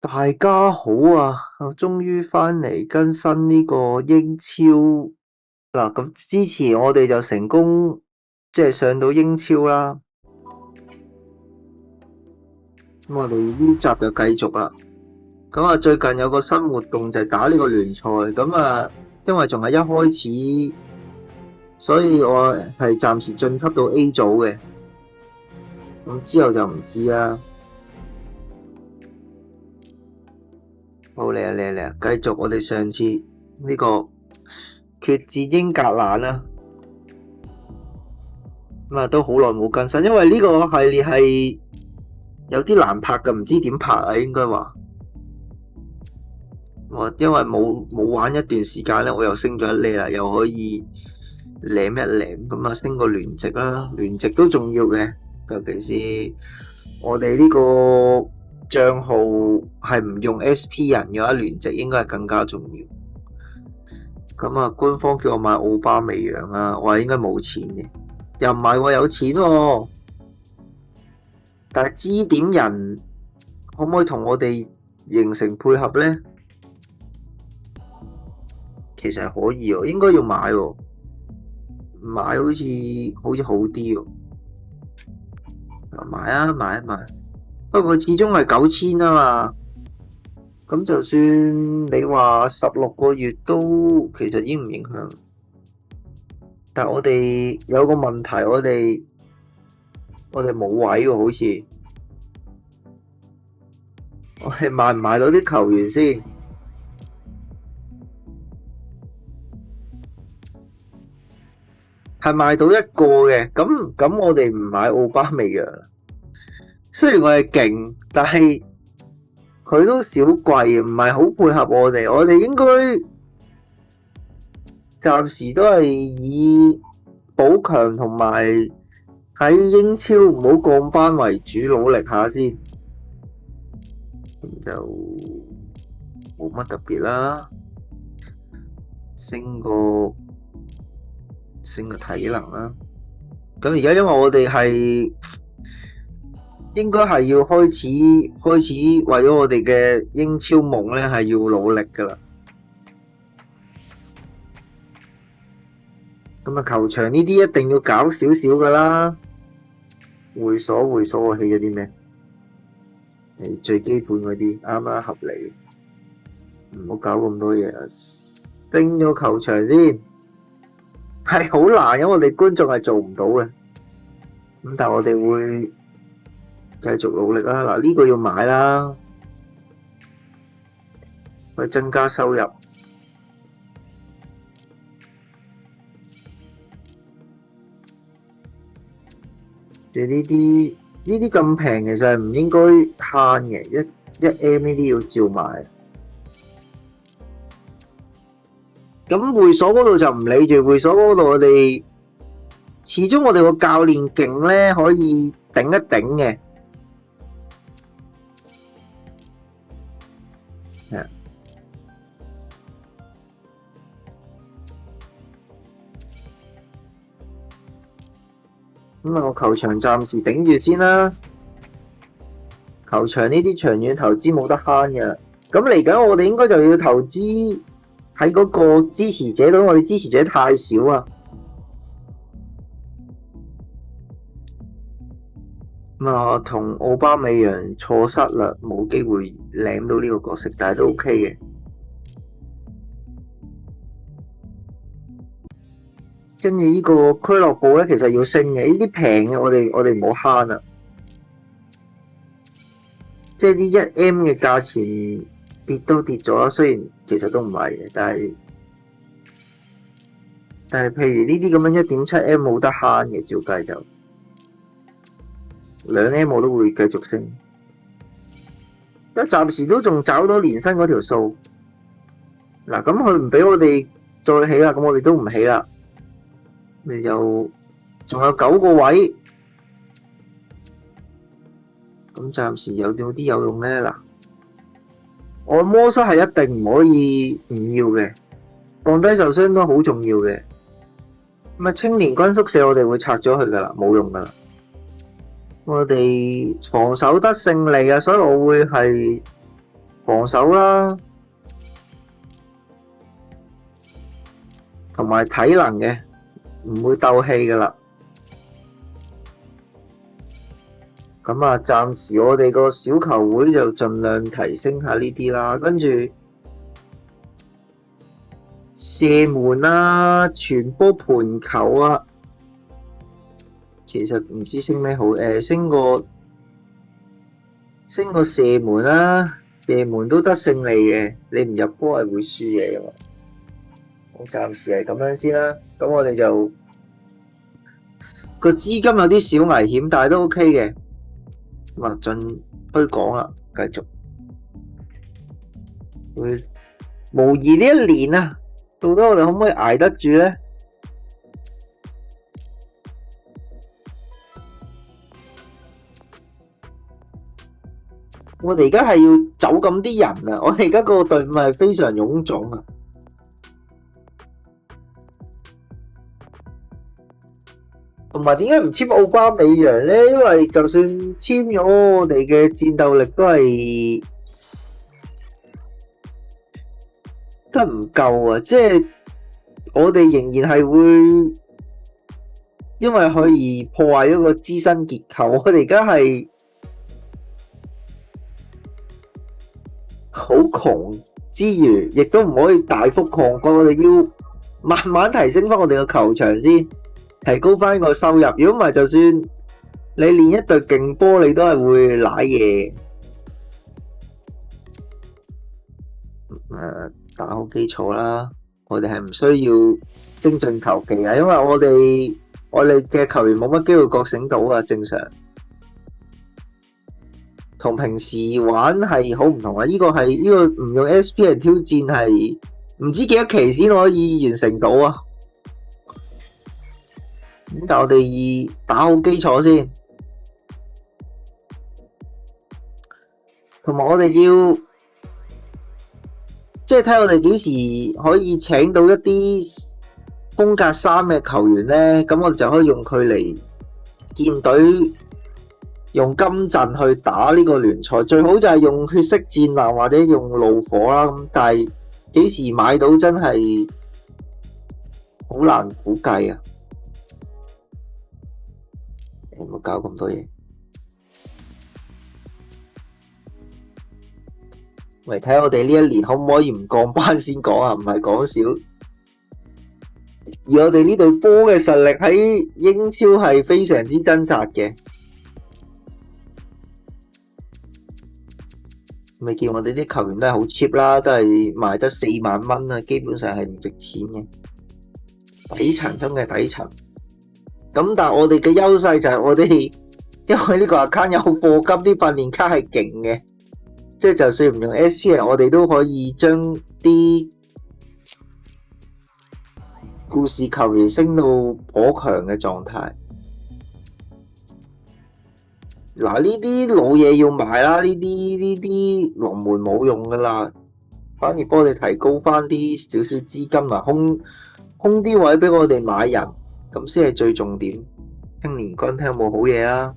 大家好啊！我終於翻嚟更新呢個英超嗱，咁之前我哋就成功上到英超啦。咁我哋呢集就繼續啦。咁啊，最近有個新活動就係打呢個聯賽。咁啊，因為仲係一開始，所以我係暫時晉級到 A 組嘅。咁之後就唔知啦。好，嚟啊！繼續我哋上次呢個決戰英格蘭啦。咁啊，都好耐冇更新，因為呢個系列係有啲難拍嘅，唔知點拍啊，應該話。我因為冇玩一段時間咧，我又升咗一哩啦，又可以舐一舐，咁啊升個聯席啦，聯席都重要嘅，尤其是我哋呢個賬號係唔用 SP 人嘅話，聯席應該係更加重要。咁啊，官方叫我買奧巴美揚啊，我話應該冇錢嘅，又唔係喎，有錢喎。但係支點人可唔可以同我哋形成配合呢？其實係可以喎，應該要買喎，買好似好啲喎。買啊！不過始終係9000啊嘛，咁就算你話16個月都其實影唔影響。但係我哋有個問題，我哋冇位喎，好似我哋買唔買到啲球員先？係買到一個嘅，咁我哋唔買奧巴美揚。雖然我係勁，但係佢都少貴，唔係好配合我哋。我哋應該暫時都係以補強同埋喺英超唔好降班為主，努力下先。就冇乜特別啦，升個體能啦。咁而家因為我哋係應該係要開始為咗我哋嘅英超夢咧，係要努力噶啦。咁啊，球場呢啲一定要搞少少噶啦。會所我起咗啲咩？最基本嗰啲啱啱合理，唔好搞咁多嘢啊！升咗球場先係好難，因為我哋觀眾係做唔到嘅。咁但係我哋會繼續努力啦。嗱，呢個要買啦，去增加收入。呢啲咁平，其實係唔應該慳嘅，一 M 呢啲要照買。咁會所嗰度就唔理住，會所嗰度我哋始終我哋個教練勁咧，可以頂一頂嘅。咁啊，我球場暫時頂住先啦。球場呢啲長遠投資冇得慳嘅。咁嚟緊我哋應該就要投資喺嗰個支持者度，我哋支持者太少啊。咁啊，同奧巴美揚錯失啦，冇機會領到呢個角色，但係都 OK 嘅。跟住呢個俱樂部咧，其實要升嘅，呢啲平嘅我哋唔好慳啦。即係啲1M 嘅價錢跌都跌咗啦，雖然其實都唔係嘅，但係譬如呢啲咁樣1.7M 冇得慳嘅，照計就2M 我都會繼續升。因為暫時都仲找到年薪嗰條數。嗱，咁佢唔俾我哋再起啦，咁我哋都唔起啦。你又仲有9個位，咁暫時有啲有用咧。嗱，按摩室係一定唔可以唔要嘅，降低受傷都好重要嘅。咁啊，青年軍宿舍我哋會拆咗佢噶啦，冇用噶啦。我哋防守得勝利啊，所以我會係防守啦，同埋體能嘅，唔會鬥氣噶啦。咁啊，暫時我哋個小球會就盡量提升下呢啲啦，跟住射門啊、傳波盤球啊，其實唔知升咩好，升個射門啦，射門都得勝利嘅，你唔入波係會輸嘢噶嘛。我暫時係咁樣先啦，咁我哋就個資金有啲小危險，但係都 OK 嘅。咁啊，進推廣啦，繼續會模擬呢一年啊，到底我哋可唔可以捱得住咧？我哋而家係要走咁啲人啊！我哋而家個隊伍係非常臃腫啊！同埋點解唔簽奧巴美揚咧？因為就算簽咗，我哋嘅戰鬥力都唔夠啊！即係我哋仍然係會因為佢而破壞一個資身結構。我哋而家係好窮之餘，亦都唔可以大幅擴張。我哋要慢慢提升翻我哋個球場先。提高翻個收入，如果唔係，就算你練一隊勁波，你都係會瀨嘢。打好基礎啦，我哋係唔需要精進球技啊，因為我哋嘅球員冇乜機會覺醒到啊，正常。同平時玩係好唔同啊！呢個唔用 SP 嚟挑戰係唔知幾多期先可以完成到啊！咁但係我哋打好基礎先，同埋我哋要即係睇我哋幾時可以請到一啲風格3嘅球員咧，咁我哋就可以用佢嚟建隊，用金陣去打呢個聯賽。最好就係用血色戰艦或者用怒火啦。咁但係幾時買到真係好難估計啊！唔好搞咁多嘢。喂，睇下我哋呢一年可唔可以唔降班先講啊？唔係講笑。而我哋呢隊波嘅實力喺英超係非常之掙扎嘅。咪見我哋啲球員都係好 cheap 啦，都係賣得4萬蚊啊，基本上係唔值錢嘅。底層中嘅底層。咁但係我哋嘅優勢就係我哋，因為呢個 account 有課金，啲訓練卡係勁嘅，即係就算唔用 SP， 我哋都可以將啲故事球員升到頗強嘅狀態。嗱，呢啲老嘢要買啦，呢啲龍門冇用噶啦，反而幫我哋提高翻啲少少資金啊，空啲位俾我哋買人。咁先係最重點。青年軍睇有冇好嘢啦。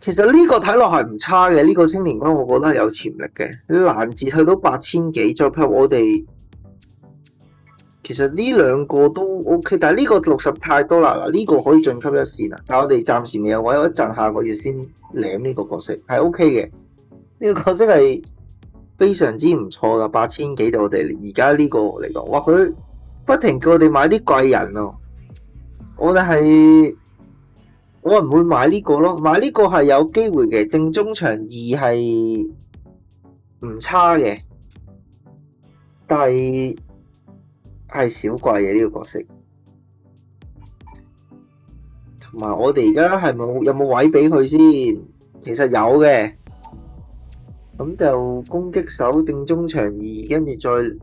其實呢個睇落係唔差嘅，呢個青年軍我覺得係有潛力嘅。攔截去到8000幾，再配合我哋，其實呢兩個都 OK， 但係呢個60太多啦。呢個可以晉級一線啊，但係我哋暫時未有位，我一陣下個月先領呢個角色，係 OK 嘅。呢個角色係非常之唔錯噶，8000幾對我哋而家呢個嚟講，哇！佢不停叫我哋買啲貴人咯，我唔會買呢個咯，買呢個係有機會嘅，正中場2係唔差嘅，但係少貴嘅呢個角色，同埋我哋而家係有冇位俾佢先？其實有嘅，咁就攻擊手正中場2，跟住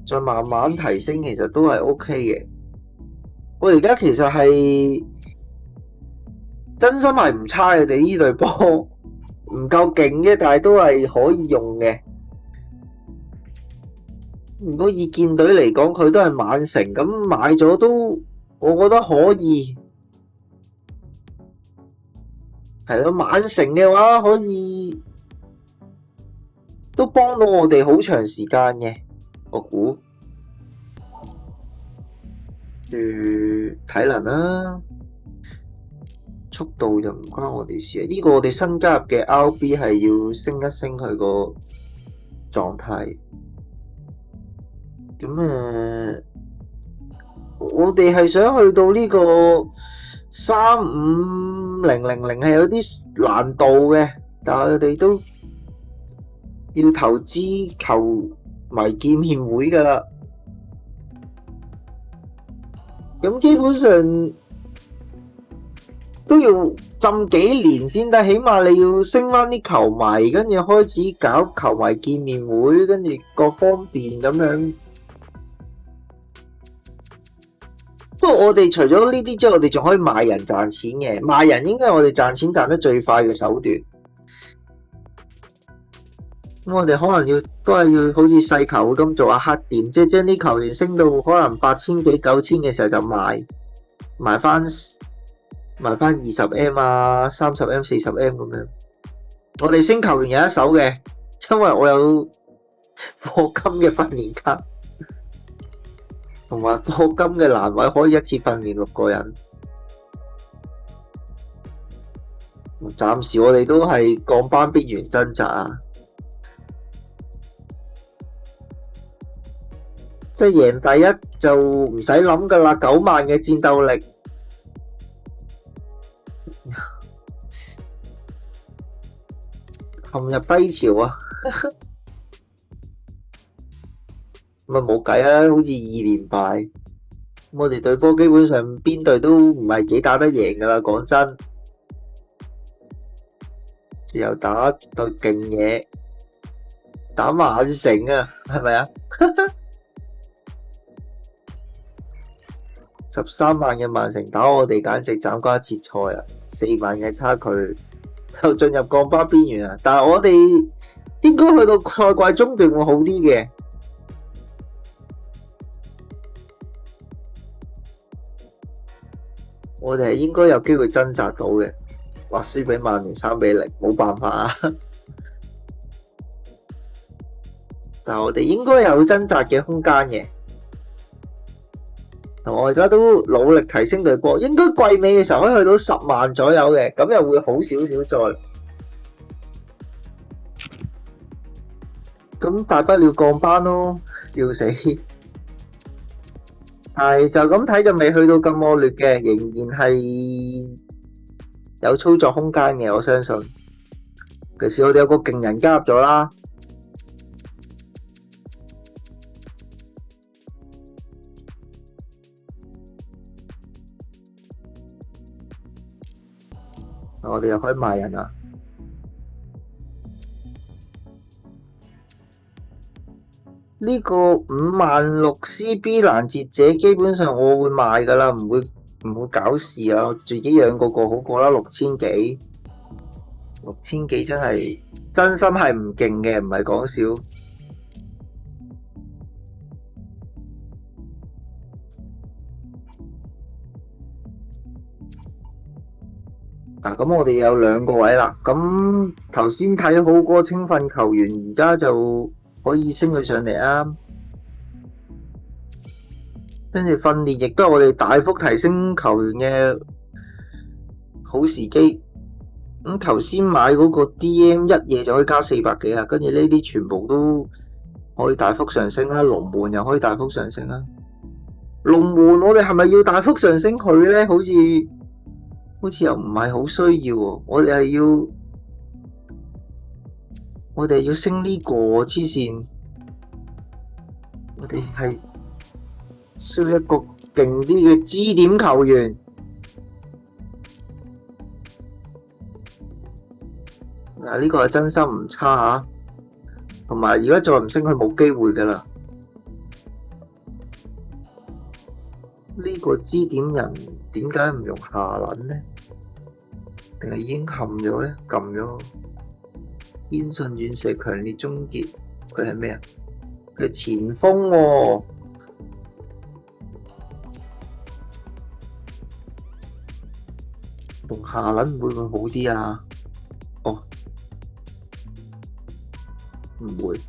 再慢慢提升，其實都係 OK 嘅。我而家其實係真心係唔差嘅，哋呢隊波唔夠勁啫，但係都係可以用嘅。如果以建隊嚟講，佢都係曼城咁買咗都，我覺得可以。係咯，曼城嘅話可以都幫到我哋好長時間嘅，我估。體能啦，速度就唔關我哋事。呢個我哋新加入嘅 RB 係要升一升佢個狀態。咁我哋係想去到呢個35000係有啲難度嘅，但係我哋都要投資球迷見面會㗎啦。咁基本上都要浸幾年先得，起碼你要升翻啲球迷，跟住開始搞球迷見面會，跟住各方面咁樣。不過我哋除咗呢啲之外，我哋仲可以賣人賺錢嘅，賣人應該係我哋賺錢賺得最快嘅手段。咁我哋可能都係要好似細球咁做下黑店，即係將啲球員升到可能8000幾9000嘅時候就賣翻20M 啊、30M、40M 咁樣。我哋升球員有一手嘅，因為我有課金嘅訓練卡，同埋課金嘅欄位可以一次訓練6個人。暫時我哋都係降班邊緣掙扎啊！即係贏第一就唔使諗㗎啦，9萬嘅戰鬥力，陷入低潮啊！咁冇計啊，好似2連敗，我哋隊波基本上邊隊都唔係幾打得贏㗎啦，講真。又打對勁嘢，打曼城啊，係咪啊？13萬嘅曼城打我哋簡直斬瓜切菜啊！4萬嘅差距就進入降班邊緣啊！但係我哋應該去到賽季中段會好啲嘅。我哋係應該有機會掙扎到嘅。話輸俾曼聯3-0，冇辦法啊！但係我哋應該有掙扎嘅空間嘅。我而家都努力提升隊波，應該季尾嘅時候可以去到10萬左右嘅，咁又會好少少再。咁大不了降班咯，笑死！係就咁睇就未去到咁惡劣嘅，仍然係有操作空間嘅，我相信。其實我哋有個勁人加入咗啦。我哋又可以賣人啦。呢個56000 CB 攔截者基本上我會賣㗎啦，唔會搞事啊！我自己養個好過啦，6000幾真係真心係唔勁嘅，唔係講笑。咁我哋有2個位啦。咁頭先睇好嗰個青訓球員，而家就可以升佢上嚟啊。跟住訓練亦都係我哋大幅提升球員嘅好時機。咁頭先買嗰個 DM 一夜就可以加400幾啊，跟住呢啲全部都可以大幅上升啦。龍門又可以大幅上升啦。龍門我哋係咪要大幅上升佢呢？好似又唔係好需要喎，我哋要升呢個黐線，我哋係需要一個勁啲嘅支點球員。呢個係真心唔差嚇，同埋而家再唔升佢冇機會㗎啦。呢個支點人點解唔用下輪呢？定係已經冚咗呢？撳咗。堅信遠射強烈終結，佢係咩啊？佢係前鋒喎。用下輪會唔會好啲啊？哦，唔會。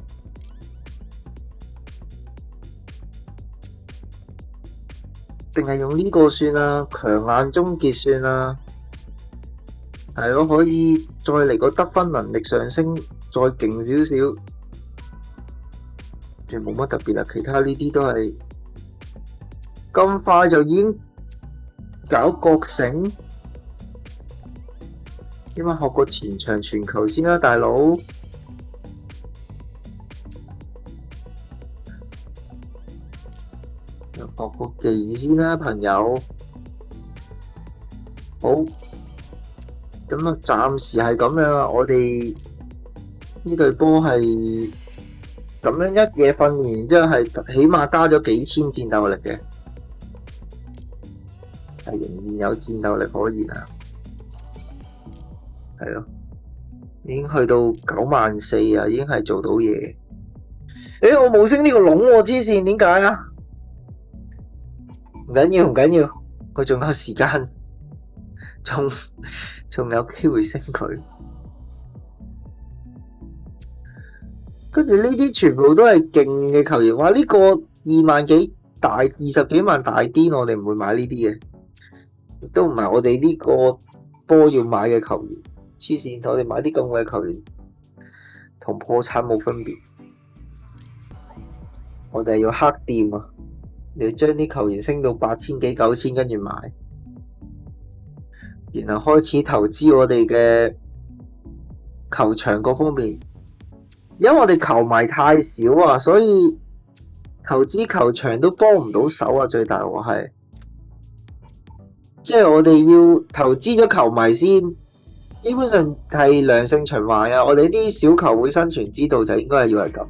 定係用呢個算啦，強硬終結算啦。係咯，可以再嚟個得分能力上升，再勁少少。就冇乜特別啦，其他呢啲都係咁快就已經搞覺醒。點解學個前場傳球先啦，大佬？學個技先啦，朋友。好，咁啊，暫時係咁樣啊。我哋呢隊波係咁樣一嘢訓練，之後係起碼加咗幾千戰鬥力嘅，係仍然有戰鬥力可言啊。係咯，已經去到94000啊，已經係做到嘢。我冇升呢個籠喎，黐線，點解啊？唔緊要，唔緊要，佢仲有時間，仲有機會升佢。跟住呢啲全部都係勁嘅球員，哇！呢個2萬幾大20幾萬大癲，我哋唔會買呢啲嘅，亦都唔係我哋呢個波要買嘅球員。黐線，我哋買啲咁嘅球員，同破產冇分別。我哋係要黑店啊！你要將啲球員升到8000幾9000，跟住買，然後開始投資我哋嘅球場各方面。因為我哋球迷太少啊，所以投資球場都幫唔到手啊！最大鑊係，即係我哋要投資咗球迷先，基本上係良性循環啊！我哋啲小球會生存之道就應該係要係咁。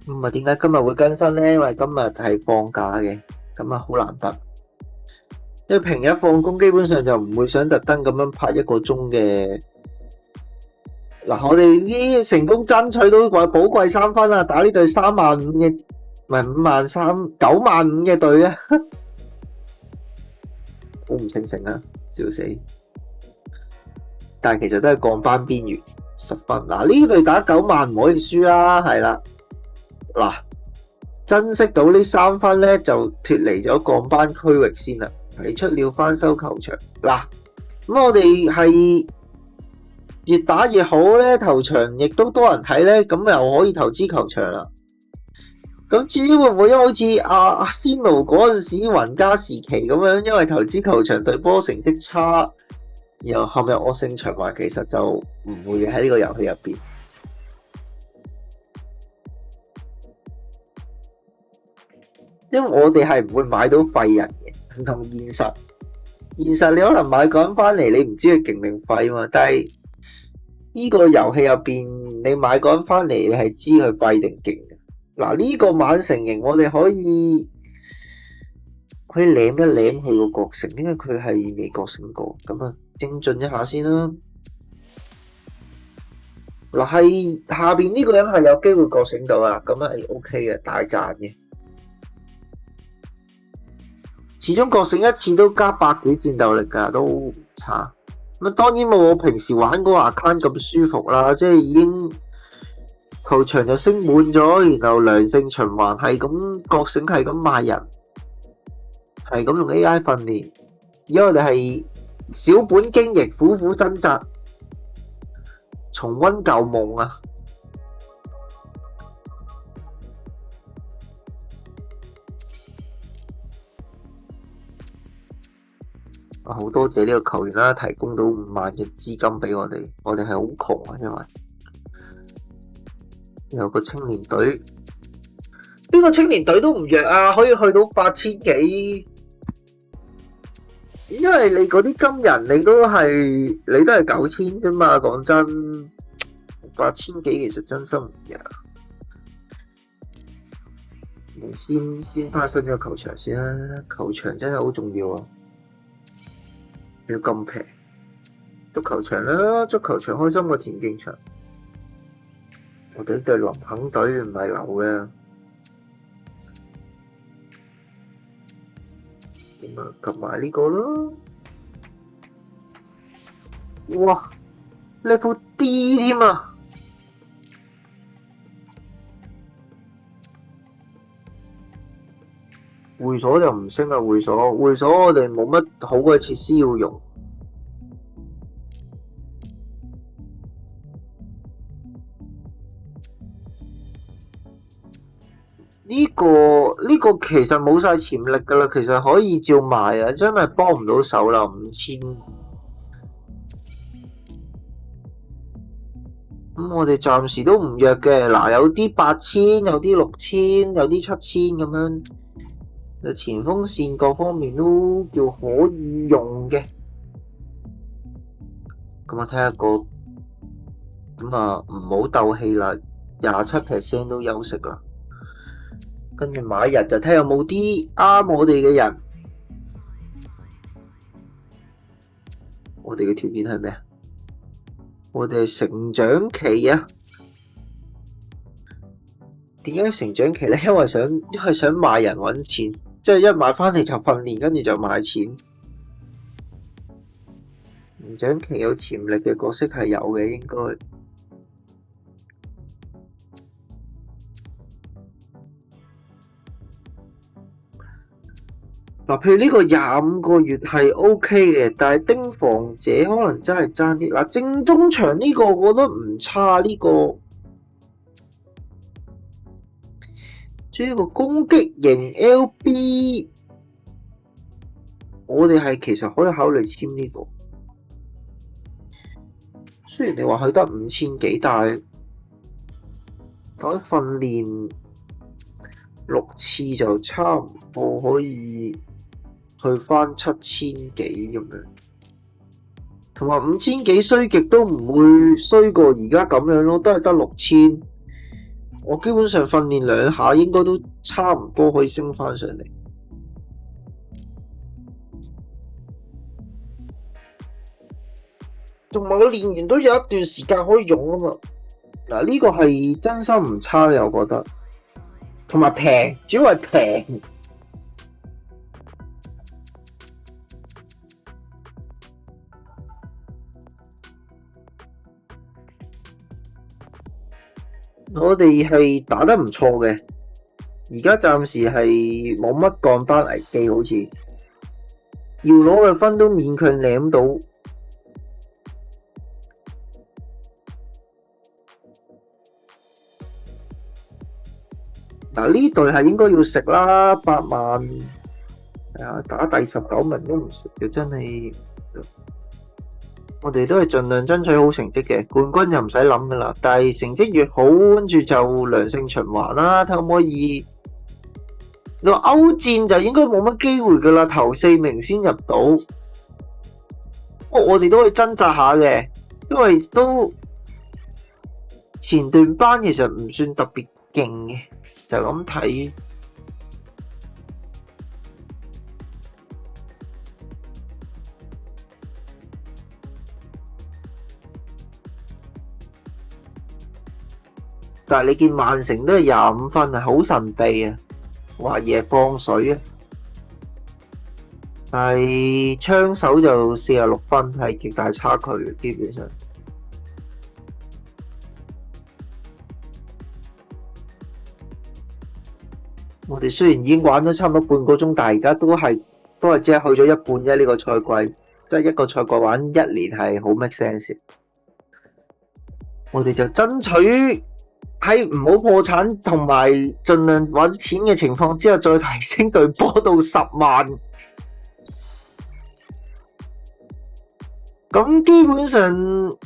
咁啊，點解今日會更新呢？因為今日係放假嘅，咁啊好難得。因為平日放工基本上就唔會想特登咁樣拍1個鐘嘅。嗱，我哋呢成功爭取到話寶貴3分啦，打呢隊35000嘅，唔係53000 95000嘅隊啊！好唔清醒啊，笑死！但係其實都係降班邊緣10分。嗱，呢隊打90000唔可以輸啦，係啦。嗱，珍惜到呢3分咧，就脫離咗降班區域先啦。你出了翻修球場，嗱，咁我哋係越打越好咧，球場亦都多人睇咧，咁又可以投資球場啦。咁至於會唔會好似阿仙奴嗰陣時雲加時期咁樣，因為投資球場對波成績差，然後陷入惡性循環，其實就唔會喺呢個遊戲入邊。因為我哋係唔會買到廢人嘅，唔同現實。現實你可能買個人翻嚟，你唔知佢勁定廢嘛。但係呢個遊戲入邊，你買個人翻嚟，你係知佢廢定勁嘅。嗱，呢個曼城型我哋可以舐一舐佢個覺醒，因為佢係未覺醒過。咁啊，精進一下先啦。嗱，係下邊呢個人係有機會覺醒到啊，咁係 OK 嘅，大賺嘅。始終覺醒一次都加100幾戰鬥力㗎，都唔差。咁當然冇我平時玩嗰個 account 咁舒服啦，即係已經球場就升滿咗，然後良性循環係咁覺醒，係咁賣人，係咁用 AI 訓練。而家我哋係小本經營，苦苦掙扎，重溫舊夢啊！好多謝呢個球員啦，提供到5萬嘅資金俾我哋，我哋係好窮啊，因為有個青年隊，呢個青年隊都唔弱啊，可以去到8000幾。因為你嗰啲金人，你都係9000啫嘛，講真，8000幾其實真心唔弱。先翻新咗球場先啦，球場真係好重要啊！要咁平，足球場啦，足球場開心過田徑場。我哋呢隊林肯隊唔係流嘅，咁啊及埋呢個咯。哇 ，level D 添啊！會所就唔升啦，會所我哋冇乜好嘅設施要用。呢個其實冇晒潛力噶啦，其實可以照賣啊，真係幫唔到手啦，5000。咁我哋暫時都唔弱嘅，嗱有啲8000，有啲6000，有啲7000咁樣。前鋒線各方面都叫可以用嘅，咁我睇下個，咁啊唔好鬥氣啦，27% 都休息啦，跟住買日就睇有冇啲啱我哋嘅人。我哋嘅條件係咩啊？我哋係成長期啊。點解成長期咧？因為想賣人揾錢。即係一買翻嚟就訓練，跟住就買錢。成長期有潛力嘅角色係有嘅，應該。嗱，譬如呢個25個月係 OK 嘅，但係盯防者可能真係爭啲。嗱，正中場呢個我覺得唔差，呢個。至於個攻擊型 LB， 我哋係其實可以考慮簽呢個。雖然你話佢得5000幾，但係訓練6次就差唔多可以去翻7000幾咁樣。同埋5000幾衰極都唔會衰過而家咁樣咯，都係得6000。我基本上訓練2下應該都差唔多可以升翻上嚟，同埋我練完都有一段時間可以用啊嘛。嗱，呢個係真心唔差嘅，我覺得，同埋平，主要係平。我哋係打得唔錯嘅，而家暫時係冇乜降班危機，好似要攞嘅分都勉強舐到。嗱，呢隊係應該要食啦，8萬，打第19名都唔食嘅，真係。我哋都係盡量爭取好成績嘅，冠軍就唔使諗噶啦。但係成績越好，跟住就良性循環啦。睇可唔可以？你話歐戰就應該冇乜機會噶啦，頭4名先入到。不過我哋都可以掙扎下嘅，因為都前段班其實唔算特別勁嘅，就咁睇。但係你見曼城都係25分啊，好神秘啊，懷疑係放水啊。但係槍手就46分，係極大差距嘅，基本上。我哋雖然已經玩咗差唔多半個鐘，但係而家都係只係去咗一半啫。呢個賽季，即係一個賽季玩1年係好 make sense。我哋就爭取喺唔好破產同埋盡量揾錢嘅情況之下，再提升隊波到10萬。咁基本上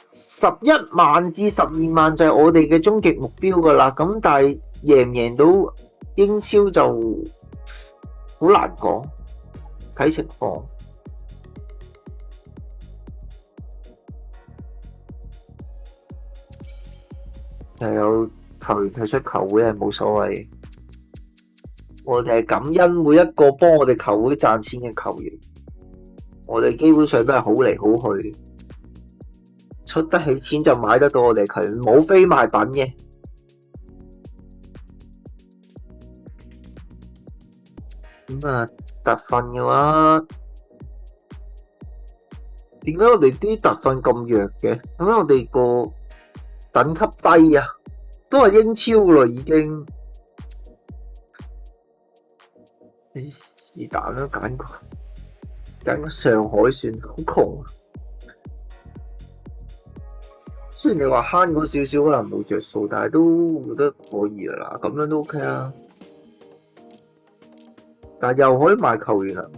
11萬至12萬就係我哋嘅終極目標噶啦。咁但係贏唔贏到英超就好難講，睇情況。又有球員退出球會係冇所謂，我哋係感恩每一個幫我哋球會賺錢嘅球員，我哋基本上都係好嚟好去，出得起錢就買得到我哋球員，冇非賣品嘅。咁啊，特訓嘅話，點解我哋啲特訓咁弱嘅？點解我哋個等級低啊？都係英超噶啦，已經。你是但啦，揀個上海算，好窮啊！雖然你話慳嗰少少可能冇着數，但係都覺得可以噶啦，咁樣都 OK 啊。但係又可以買球員啦，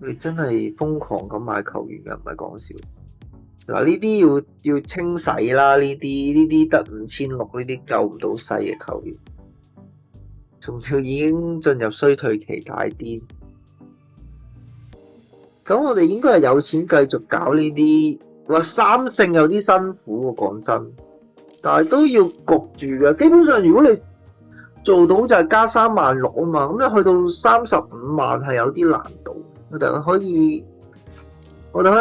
你真係瘋狂咁買球員㗎，唔係講笑。嗱，呢啲要清洗啦，呢啲得5600，呢啲救唔到世嘅球員，仲要已經進入衰退期大癲。咁我哋應該係有錢繼續搞呢啲。話三勝有啲辛苦喎，講真，但係都要焗住嘅。基本上如果你做到就係加36000啊嘛，咁你去到35萬係有啲難度。我哋可以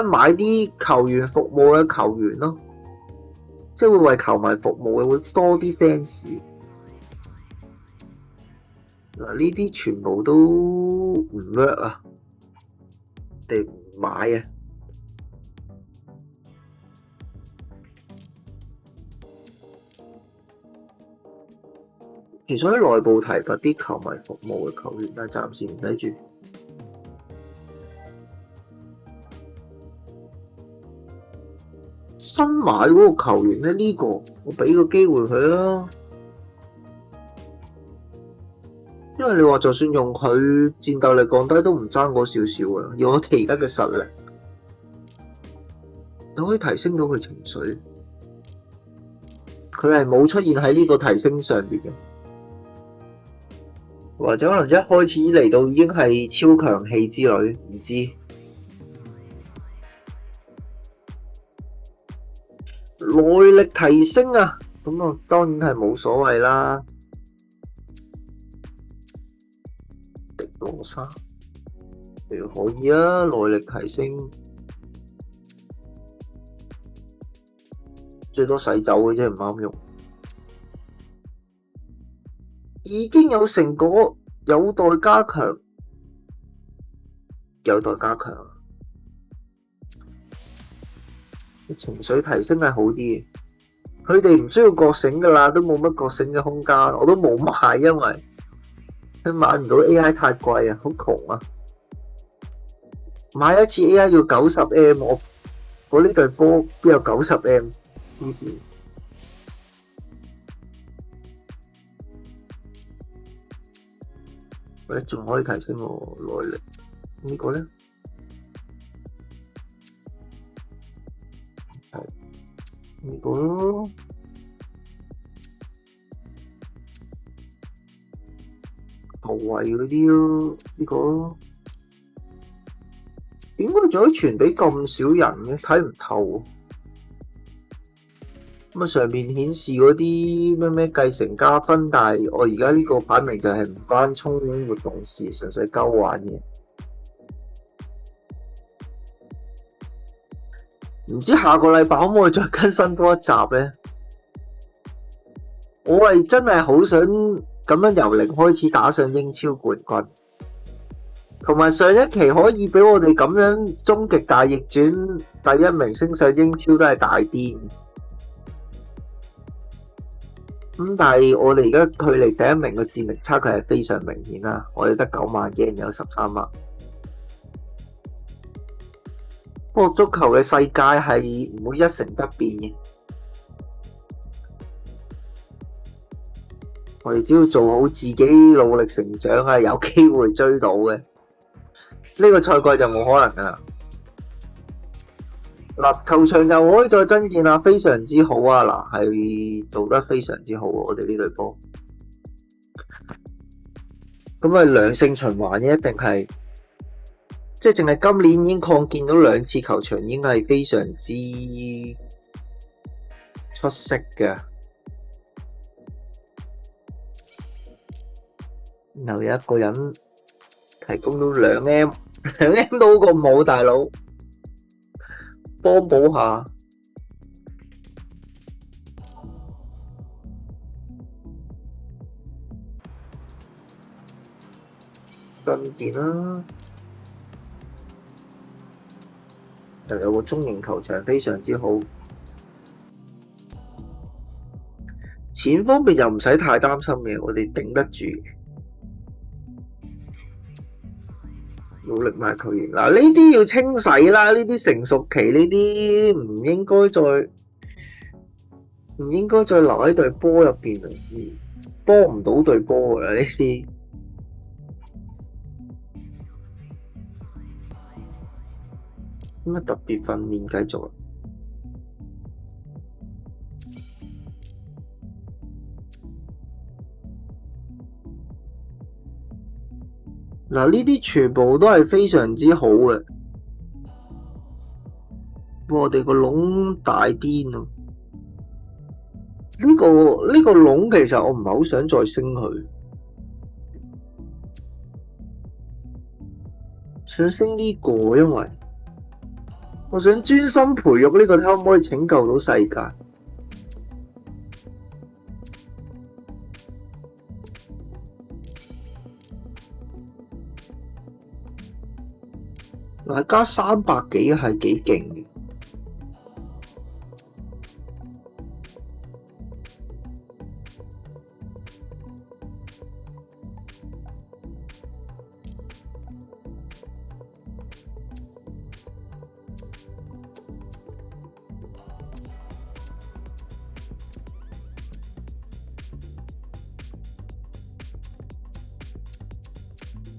買啲球員服務嘅球員咯，即係會為球迷服務嘅，會多啲 fans。嗱，呢啲全部都唔 work 啊，我哋唔買啊。其實喺內部提拔啲球迷服務嘅球員，但係暫時唔睇住。新買嗰個球員咧，呢個我俾個機會佢啦。因為你話就算用佢戰鬥力降低都唔爭嗰少少啊，以我哋而家嘅實力，你可以提升到佢情緒。佢係冇出現喺呢個提升上邊嘅。或者可能一開始嚟到已經係超強氣之類，唔知。耐力提升啊，咁啊當然係冇所謂啦。迪羅莎，可以啊，耐力提升，最多洗走嘅啫，唔啱用。已經有成果，有待加強。情緒提升係好啲嘅，佢哋唔需要覺醒噶啦，都冇乜覺醒嘅空間，我都冇買，因為佢買唔到 AI 太貴啊，好窮啊！買一次 AI 要90M，我呢隊波邊有90M？黐線！我哋仲可以提升我耐力，呢個咧係呢個咯，後衞嗰啲咯，呢個咯，點解仲可以傳俾咁少人嘅？睇唔透。咁啊，上面顯示嗰啲咩繼承加分，但係我而家呢個擺明就係唔關充會活動事，純粹鳩玩嘅。唔知下個禮拜可唔可以再更新多一集呢？我係真係好想咁樣由零開始打上英超冠軍，同埋上一期可以俾我哋咁樣終極大逆轉，第一名升上英超都係大癲。但係我哋而家距離第一名嘅戰力差距係非常明顯啦，我哋得9萬嘅人有13萬。不過足球嘅世界係唔會一成不變嘅，我哋只要做好自己，努力成長係有機會追到嘅。呢個賽季就冇可能噶啦。嗱，球場又可以再增建啦，非常之好啊！嗱，係做得非常之好啊，我哋呢隊波。咁啊，良性循環嘅一定係，即係淨係今年已經擴建到2次球場，已經係非常之出色嘅。然後有一個人提供到2M，2M 都好過冇，大佬。幫補下，新建啦，又有個中型球場非常之好。錢方面就唔使太擔心嘅，我哋頂得住。努力買球員，嗱呢啲要清洗啦，呢啲成熟期呢啲唔應該再留喺隊波入邊啊，幫唔到隊波噶啦呢啲。咁啊特別訓練繼續。嗱呢啲全部都係非常之好嘅。我哋個籠大癲咯，呢個籠其實我唔係好想再升佢，想升呢個，因為我想專心培育呢個，睇可唔可以拯救到世界。嗱加300幾係幾勁嘅。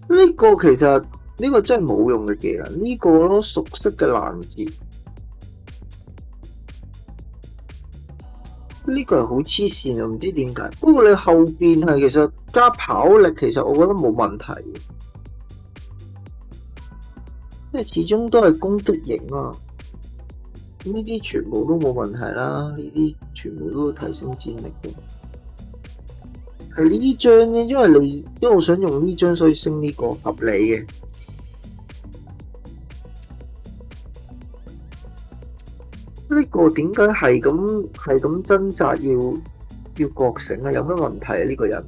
呢個其實呢個真係冇用嘅技能，呢個咯熟悉嘅攔截，呢個係好黐線啊！唔知點解。不過你後邊係其實加跑力，其實我覺得冇問題嘅，因為始終都係攻擊型啊。呢啲全部都冇問題啦，呢啲全部都會提升戰力嘅。係呢張嘅，因為我想用呢張，所以升呢個合理嘅。呢個點解係咁掙扎要覺醒啊？有咩問題啊？呢個人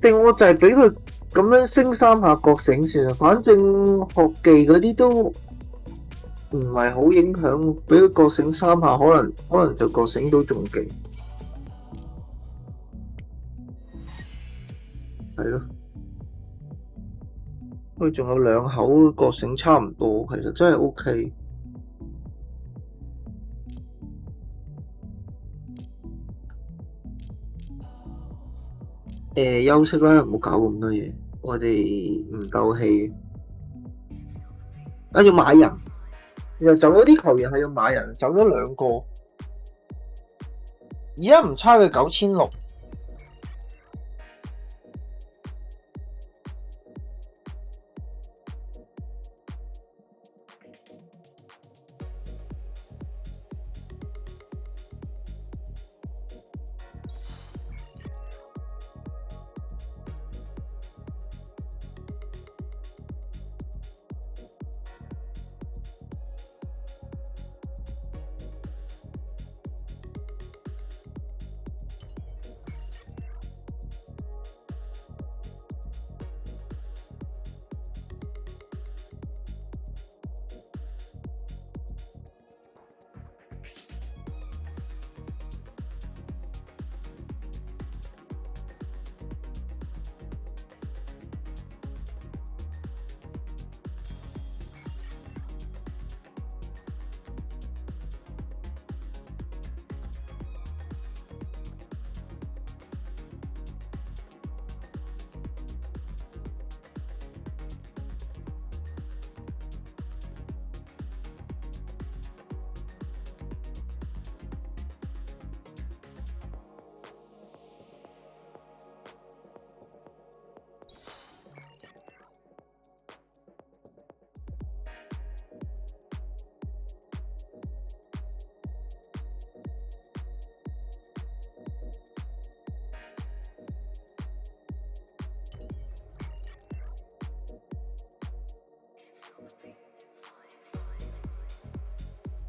定我就係俾佢咁樣升3下覺醒算啦，反正學技嗰啲都唔係好影響，俾佢覺醒3下，可能就覺醒到仲勁。係咯，佢仲有2口覺醒差唔多，其實真係 OK。休息啦，唔好搞咁多嘢，我哋唔鬥氣。要買人，又走咗啲球員係要買人，走咗2個，而家唔差嘅9600。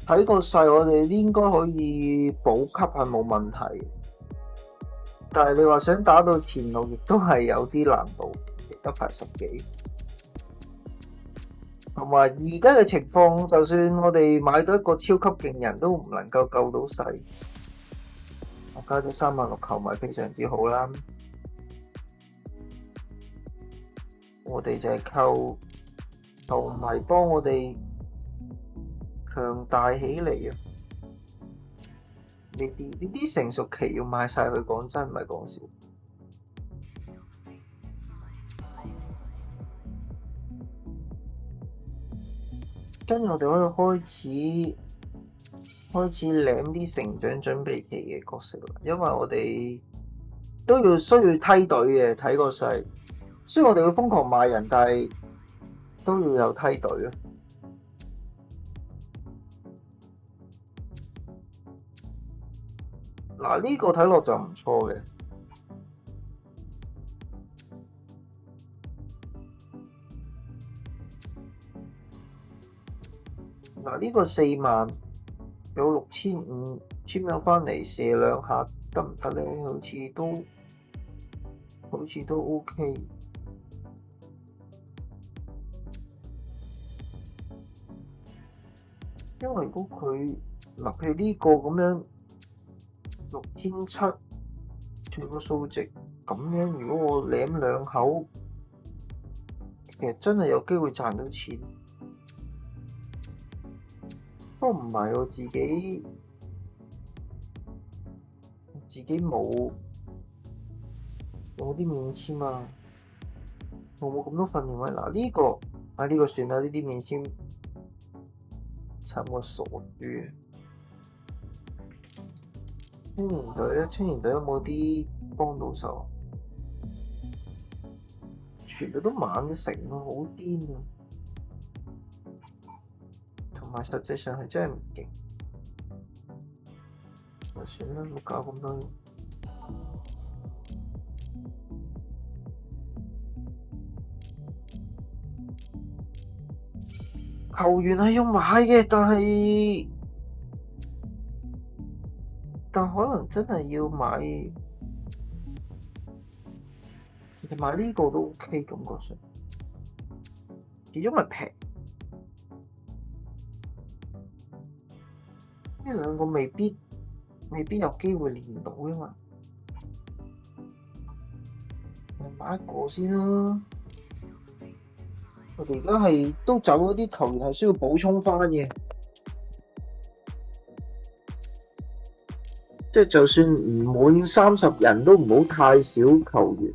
睇個勢，我哋應該可以補給係冇問題。但係你話想打到前六，亦都係有啲難度，亦都排10幾。同埋而家嘅情況，就算我哋買到一個超級勁人，都唔能夠救到勢。我加咗36000球迷，非常之好啦。我哋就係靠球迷幫我哋強大起嚟啊！呢啲成熟期要買晒佢，講真唔係講笑。跟住我哋可以開始領啲成長準備期嘅角色啦，因為我哋都需要梯隊嘅，睇個勢。雖然我哋會瘋狂賣人，但係都要有梯隊啊。嗱，呢個睇落就唔錯嘅。嗱，呢個4萬有6500簽咗返嚟射2下得唔得咧？好似都 OK。因為如果佢嗱，譬如呢個咁樣6700，佢個數值咁樣，如果我舐2口，其實真係有機會賺到錢。不過唔係我自己冇啲免簽啊，我冇咁多訓練位。嗱，呢個算啦，呢啲免簽差唔多傻豬。青年隊咧，青年隊有冇啲幫到手？全部都滿城啊，好癲啊！同埋實際上係真係唔勁，就算啦，唔好搞咁多。球員係要買嘅，但可能真係要買，其實買呢個都 OK， 感覺上，因為平。呢兩個未必有機會練到，因為買一個先啦。我哋而家係都走嗰啲球員係需要補充返嘅，即係就算唔滿30人都唔好太少球員。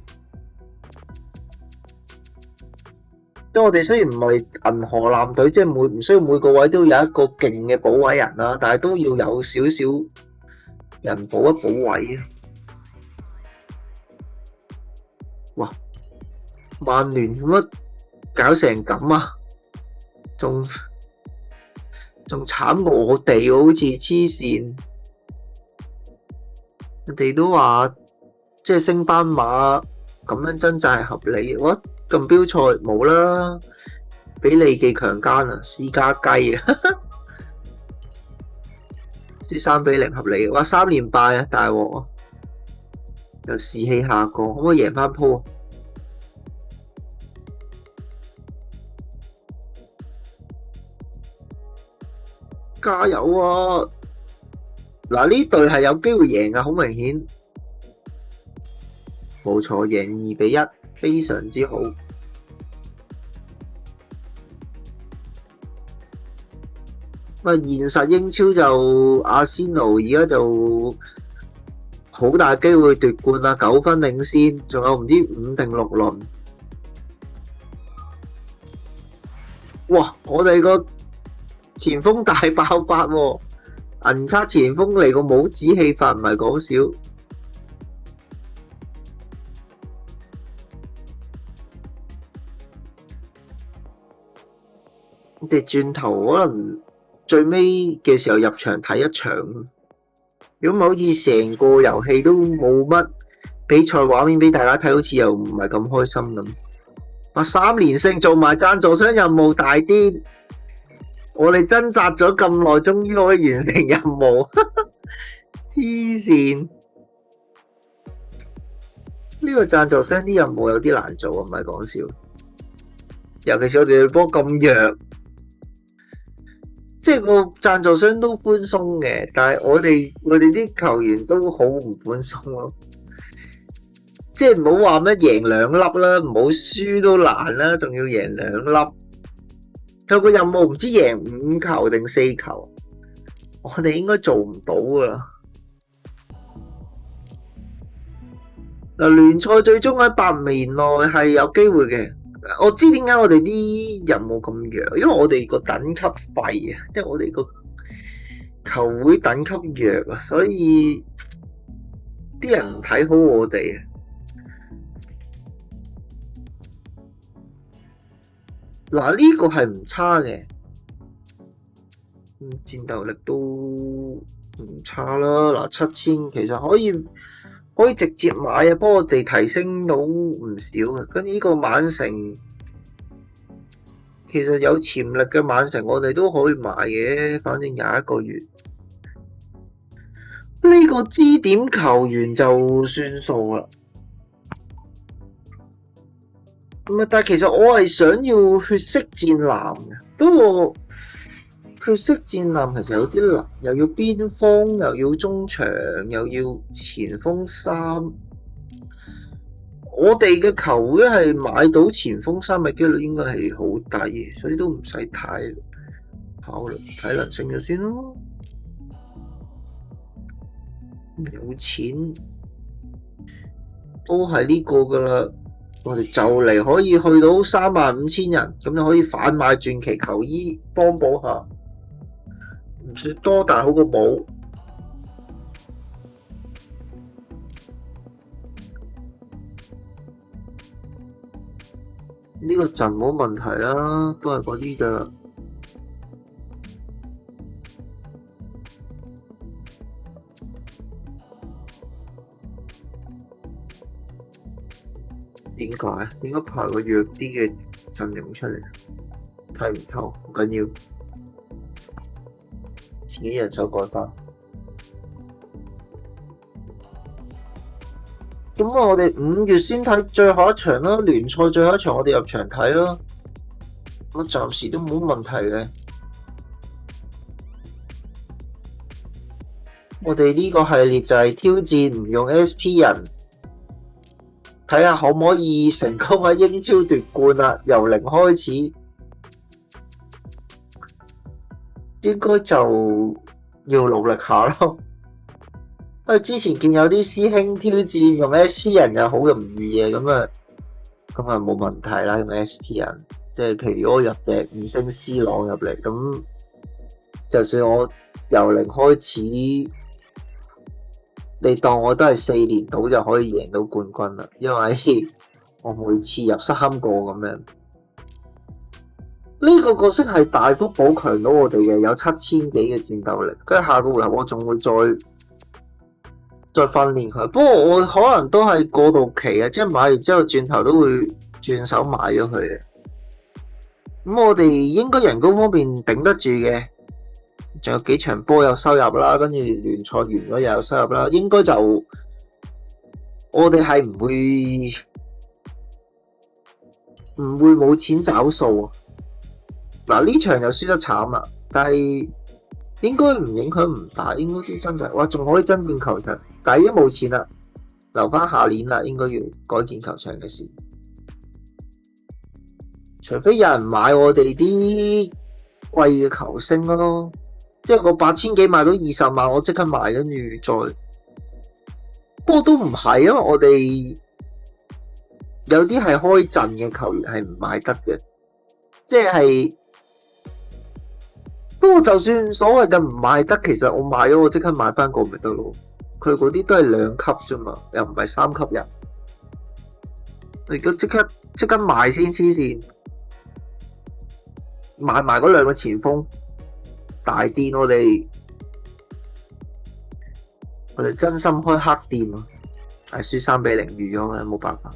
即係我哋雖然唔係銀河艦隊，即係唔需要每個位都有一個勁嘅補位人啦，但係都要有少少人補一補位啊！哇！曼聯做乜搞成咁啊？仲慘過我哋喎，好似黐線。人哋都話即係升班馬咁樣掙扎係合理嘅。我錦標賽冇啦，俾利記強姦啊，私家雞啊，輸3-0合理嘅。哇，3連敗啊，大鑊啊，又士氣下降，可唔可以贏翻鋪啊？加油啊！嗱，呢隊係有機會贏㗎，好明顯。冇錯，贏2-1，非常之好。現實英超就阿仙奴而家就好大機會奪冠啦，9分領先，仲有唔知5定6輪。哇！我哋個前鋒大爆發喎，銀卡前鋒嚟個帽子戲法唔係講笑。我哋轉頭可能最尾嘅時候入場睇一場，如果唔係好似成個遊戲都冇乜比賽畫面俾大家睇，好似又唔係咁開心咁。3連勝做埋贊助商任務，大癲！我哋掙扎咗咁耐，終於可以完成任務，黐線！呢個贊助商啲任務有啲難做啊，唔係講笑。尤其是我哋隊波咁弱，即係個贊助商都寬鬆嘅，但係我哋啲球員都好唔寬鬆咯。即係唔好話咩贏兩粒啦，唔好輸都難啦，仲要贏兩粒。有個任務唔知贏5球定4球，我哋應該做唔到噶。嗱，聯賽最終喺8名內係有機會嘅。我知點解我哋啲任務咁弱，因為我哋個等級廢啊，即係我哋個球會等級弱啊，所以啲人唔睇好我哋啊。嗱，呢個係唔差嘅，戰鬥力都唔差啦。嗱，7000其實可以直接買啊，幫我哋提升到唔少嘅。跟呢個曼城，其實有潛力嘅曼城，我哋都可以買嘅，反正21個月。呢個支點球員就算數啦。但係其實我係想要血色戰艦嘅，不過血色戰艦其實有啲難，又要邊鋒，又要中場，又要前鋒3。我哋嘅球會係買到前鋒3嘅機率應該係好低，所以都唔使太考慮，體能性就先咯。有錢都係呢個噶啦。我哋就嚟可以去到35000人，咁就可以販賣傳奇球衣幫補下，唔算多但好過冇。呢個陣冇問題啦，都係嗰啲㗎。點解？應該排個弱啲嘅陣容出嚟，睇唔透，唔緊要，自己人手改翻。咁我哋5月先睇最後一場啦，聯賽最後一場我哋入場睇啦。咁暫時都冇問題嘅。我哋呢個系列就係挑戰唔用 SP 人。睇下可唔可以成功喺英超奪冠啦！由0開始，應該就要努力下咯。因為之前見有啲師兄挑戰用 SP 人又好容易嘅，咁啊冇問題啦。用 SP 人，即係譬如我入隻5星 C 朗入嚟，咁就算我由0開始。你當我都係4年到就可以贏到冠軍啦，因為我每次入3個咁樣。呢個角色係大幅補強到我哋嘅，有7000幾嘅戰鬥力。跟住下個回合我仲會再訓練佢。不過我可能都係過渡期啊，即係買完之後轉頭都會轉手賣咗佢嘅。咁我哋應該人工方面頂得住嘅。仲有幾場波有收入啦，跟住聯賽完咗又有收入啦，應該就我哋係唔會冇錢找數。嗱，呢場又輸得慘啦，但係應該唔影響唔大，應該都真係哇，仲可以增建球場，但係已經冇錢啦，留翻下年啦，應該要改建球場嘅事。除非有人買我哋啲貴嘅球星咯。即係個8000幾買到20萬，我即刻賣，跟住再。不過都唔係，因為我哋有啲係開陣嘅球員係唔買得嘅，即係。不過就算所謂嘅唔買得，其實我買咗，我即刻買翻個咪得咯。佢嗰啲都係2級啫嘛，又唔係3級人。我而家即刻賣先，黐線，買埋嗰2個前鋒。大癲，我哋真心開黑店啊！係輸3-0預咗嘅，冇辦法。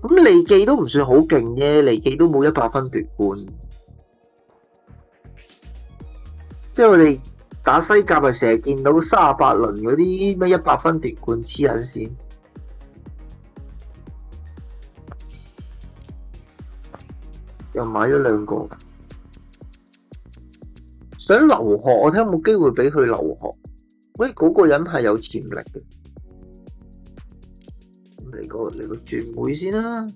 咁利記都唔算好勁啫，利記都冇100分奪冠。即係我哋打西甲啊，成日見到38輪嗰啲咩100分奪冠黐撚線。又買咗2個。想留學，我睇有冇機會俾佢留學。喂，嗰個人係有潛力嘅。嚟個轉會先啦。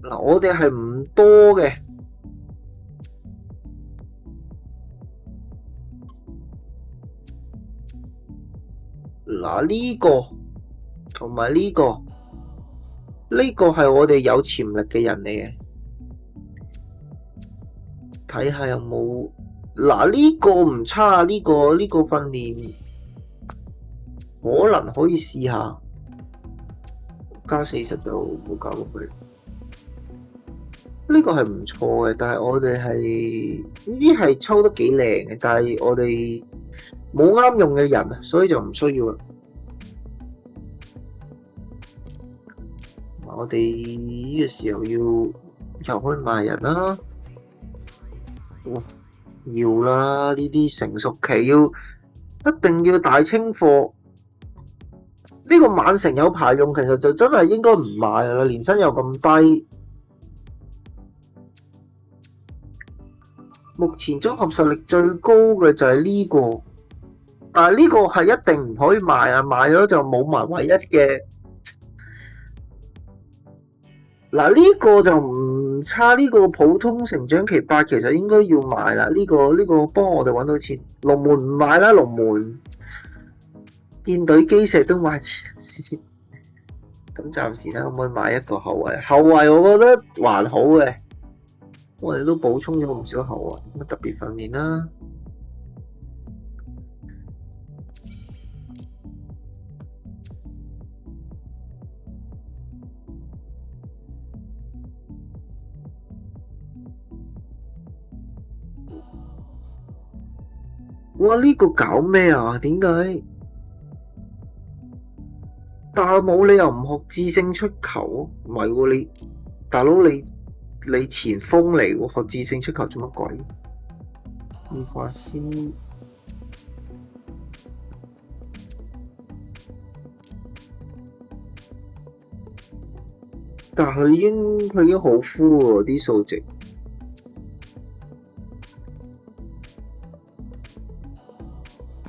嗱，我哋係唔多嘅。嗱，呢個同埋呢個係我哋有潛力嘅人嚟嘅。睇下有冇。嗱，呢個唔差，呢個訓練可能可以試下。加40就冇搞過佢。呢個係唔錯嘅，但係我哋係呢啲係抽得幾靚嘅，但係我哋冇啱用嘅人，所以就唔需要啦。我哋呢個時候又可以賣人啦。要啦，呢啲成熟期一定要大清貨。呢個曼城有排用，其實就真係應該唔買啦，年薪又咁低。目前綜合實力最高嘅就係呢個，但係呢個係一定唔可以賣啊！賣咗就冇埋唯一嘅。嗱，呢個就唔差，呢個普通成長期8其實應該要賣啦。呢個幫我哋揾到錢。龍門唔買啦，龍門建隊基石都買錢先。咁暫時睇可唔可以買一個後衛？後衛我覺得還好嘅。我哋都補充咗唔少後衛，特別訓練啦。哇！呢個搞咩啊？點解？但係冇理由唔學致勝出球，唔係喎，你大佬你前鋒嚟喎，學致勝出球做乜鬼？呢塊先，但係佢已經好 full 喎啲數值。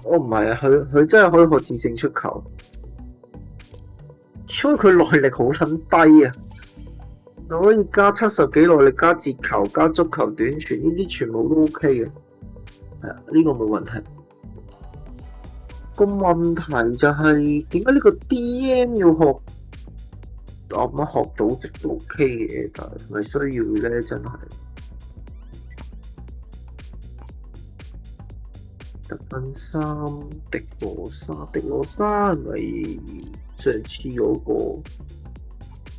我唔係啊，佢真係可以學致勝出球，因為佢耐力好撚低啊！你可以加70幾耐力，加截球，加足球短傳，呢啲全部都 OK 嘅。係啊，呢個冇問題。個問題就係點解呢個 DM 要學？我諗學組織都 OK 嘅，但係咪需要咧？真係。得分3，迪羅莎係咪上次嗰個？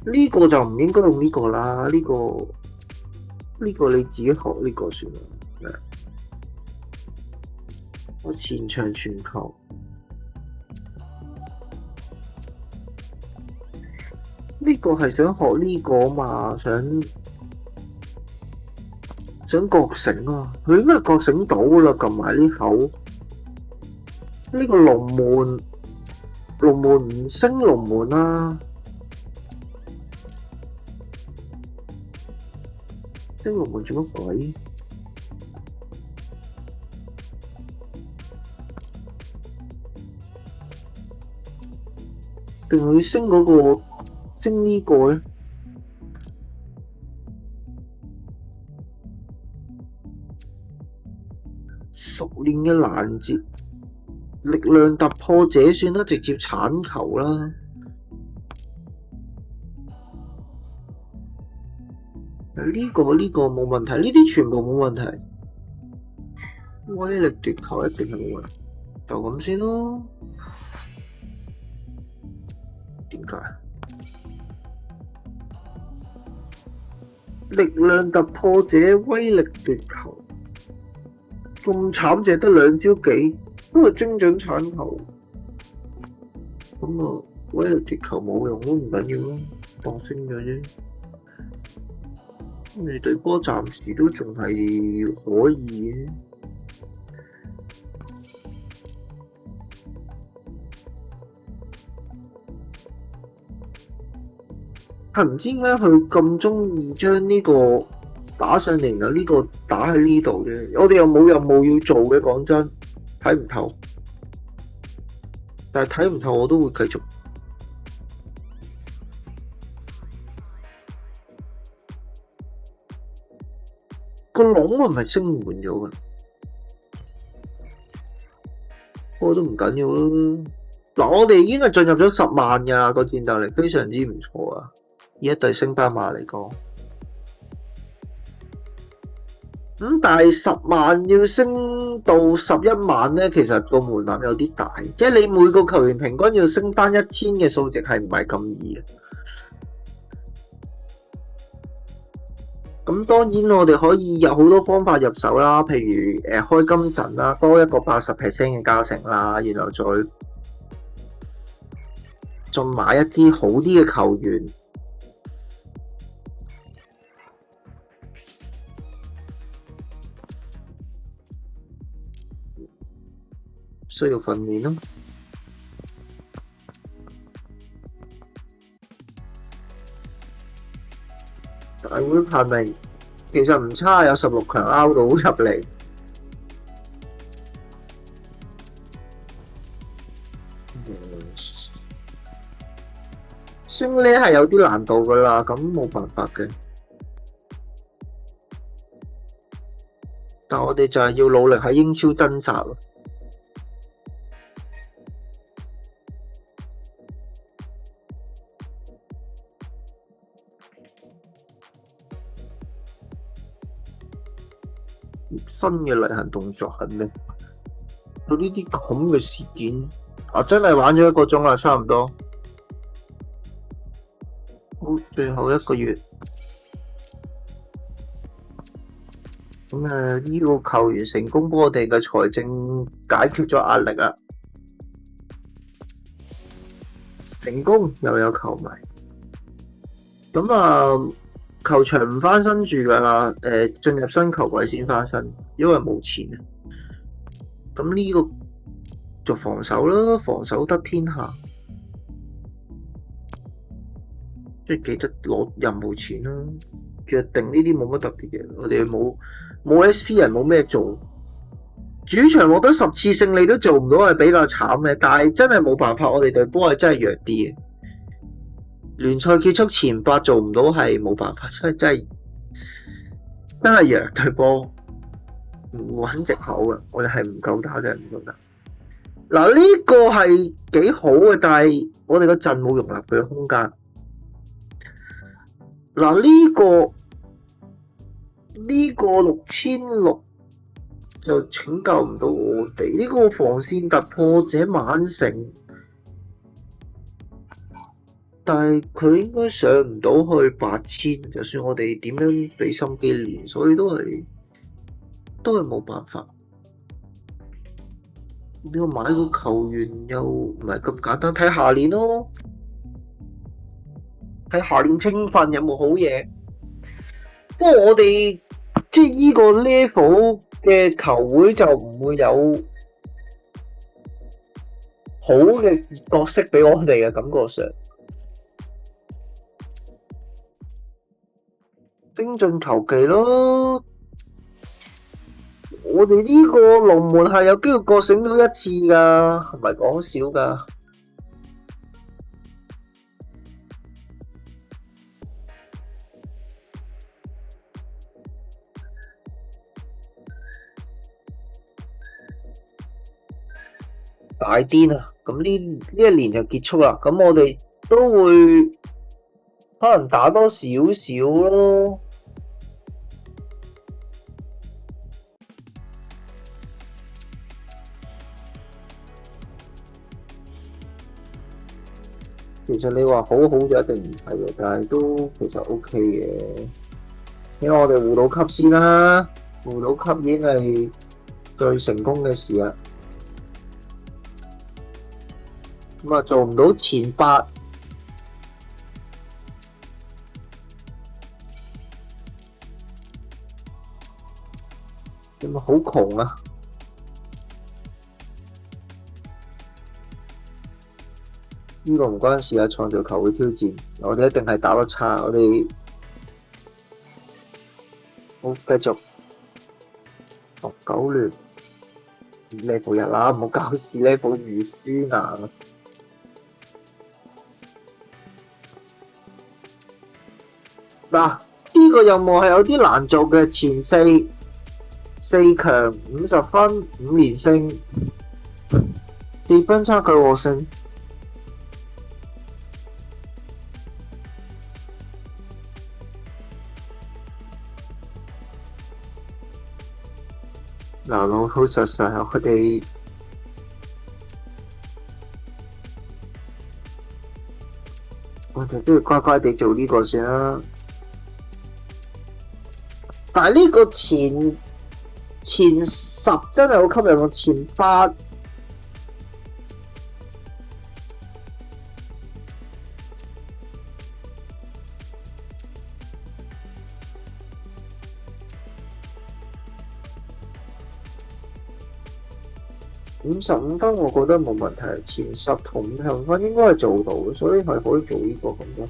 呢個就唔應該用呢個啦，呢個你自己學呢個算啦。我前場傳球，呢個係想學呢個嘛？想覺醒啊！佢應該係覺醒到啦，撳埋呢口。呢個龍門唔升龍門啦，升龍門做乜鬼？定係升嗰個升呢個咧？熟練嘅攔截。力量突破者算啦，直接鏟球啦。呢個冇問題，呢啲全部冇問題。威力奪球一定係冇問題，就咁先咯。點解？力量突破者威力奪球咁慘，淨係得2招幾。都係精準鏟球，咁啊，威力奪球冇用都唔緊要咯，當升咗啫。你隊波暫時都仲係可以嘅。係唔知點解佢咁中意將呢個打上嚟，然後呢個打喺呢度嘅。我哋又冇任務要做嘅，講真睇唔透。但係睇唔透我都會繼續。個籠係咪升滿咗㗎？不過都唔緊要啦。嗱，我哋已經係進入咗10萬㗎，個戰鬥力非常之唔錯啊！以一隊升班馬嚟講，但係10萬要升到11萬咧，其實個門檻有啲大，即係你每個球員平均要升翻1000嘅數值係唔係咁易嘅？咁當然我哋可以有好多方法入手啦，譬如開金陣啦，多一個80% 嘅加成啦，然後再買一啲好啲嘅球員。需要訓練咯。大會排名其實唔差，有16強拗到入嚟。升呢係有啲難度噶啦，咁冇辦法嘅。但我哋就係要努力喺英超掙扎咯。新嘅例行動作係咩？有呢啲咁嘅事件啊！真係玩咗1個鐘啦，差唔多。好，最後1個月。咁呢個球員成功幫我哋嘅財政解決咗壓力啦，成功又有球迷。咁球場唔翻身住噶啦，進入新球季先翻身，因為冇錢啊。咁呢個就防守啦，防守得天下，即係記得攞任務錢啦。約定呢啲冇乜特別嘅，我哋冇 SP 人冇咩做，主場獲得10次勝利都做唔到係比較慘嘅，但係真係冇辦法，我哋隊波係真係弱啲嘅。聯賽結束前8做唔到係冇辦法，真係弱隊波，唔揾藉口嘅，我哋係唔夠打嘅，唔夠打。嗱，呢個係幾好嘅，但係我哋個陣冇容納佢嘅空間。嗱，呢個6600就拯救唔到我哋。呢個防線突破者曼城，但係佢應該上唔到去8000，就算我哋點樣俾心機練，所以都係冇辦法。你要買個球員又唔係咁簡單，睇下年咯，睇下年青訓有冇好嘢。不過我哋即係呢個 level 嘅球會就唔會有好嘅角色俾我哋嘅感覺上。精進球技咯，我哋呢個龍門係有機會覺醒到1次㗎，係咪講笑㗎？大癲啊！咁呢一年就結束啦，咁我哋都會可能打多少少咯。其實你話好就一定唔係嘅，但係都其實 OK 嘅。因為我哋互賭級先啦，互賭級已經係最成功嘅事啦。咁做唔到前8，咁好窮啊！呢個唔關事啊，創造球會挑戰，我哋一定係打得差，我哋好繼續19聯 level 1啦，唔好搞事 level 2輸硬。嗱，呢個任務係有啲難做嘅，前四強50分5連勝，4分差距獲勝。嗱，老實實我哋都要乖乖地做呢個先啦。但係呢個前10真係好吸引我，前855分我覺得冇問題，前10同55分應該係做到，所以係可以做呢個咁多。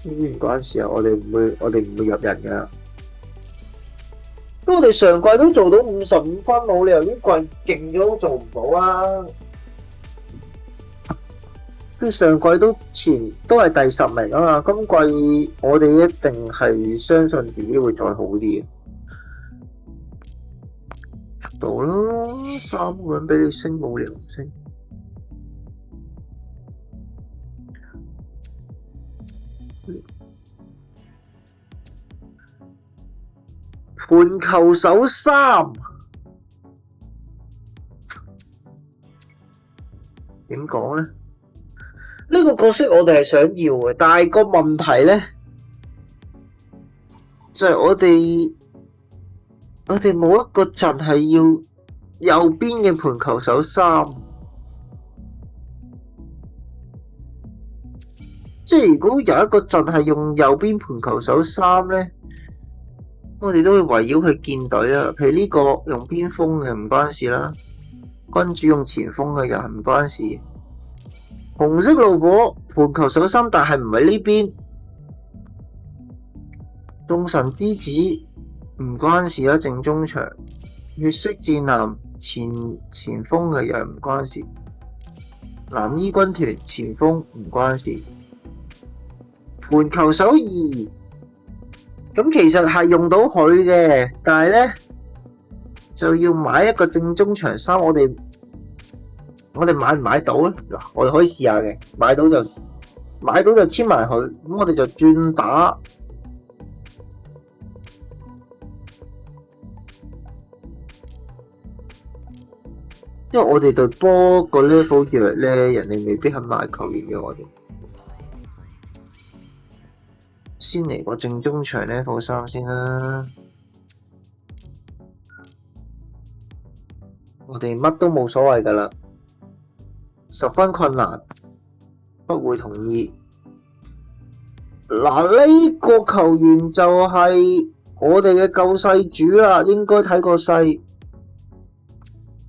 呢啲唔關事啊，我哋唔會入人㗎。我哋上季都做到55分，冇理由呢季勁咗都做唔到啊！跟上季都係第10名啊嘛，今季我哋一定係相信自己會再好啲嘅。到啦，3個人俾你升，冇理由唔升。盤球手3點講呢？呢個角色我哋係想要嘅，但係個問題呢，就係我哋冇一個陣係要右邊嘅盤球手3，即係如果有一個陣係用右邊盤球手3呢，我哋都會圍繞佢建隊啊。譬如呢個用邊鋒嘅唔關事啦，君主用前鋒嘅又係唔關事。紅色怒火盤球手3，但係唔係呢邊。眾神之子唔關事啦，正中場。血色戰艦前鋒嘅又係唔關事。藍衣軍團前鋒唔關事。盤球手2。咁其實係用到佢嘅，但係呢，就要買一個正中場3，我哋買唔買到咧？嗱，我哋可以試下嘅，買到就簽埋佢，咁我哋就轉打。因為我哋隊波個 level 弱咧，人哋未必肯買球員嘅我哋。先嚟個正中場 level 3先啦。我哋乜都冇所謂㗎啦，十分困難，不會同意。嗱，呢個球員就係我哋嘅救世主啦，應該睇個勢，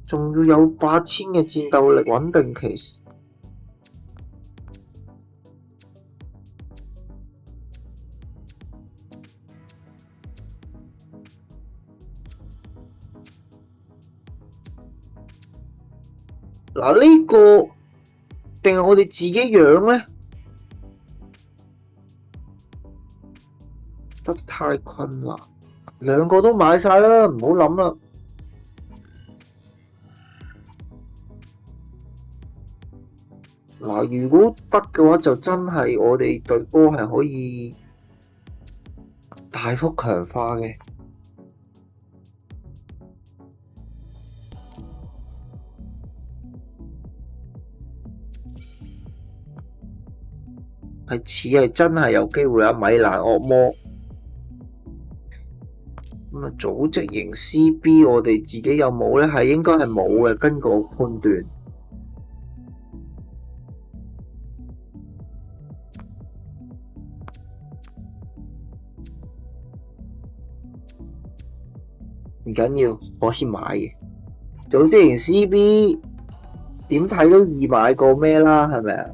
仲要有8000嘅戰鬥力，穩定期。嗱，呢個定係我哋自己養呢？不太困難，兩個都買晒啦，唔好諗啦。嗱，如果得嘅話，就真係我哋隊波係可以大幅強化嘅。係真係有機會有米蘭惡魔。咁啊，組織型 CB 我哋自己有冇呢？係應該係冇嘅，根據我判斷。唔緊要，可以買嘅。組織型 CB 點睇都易買過咩啦，係咪啊？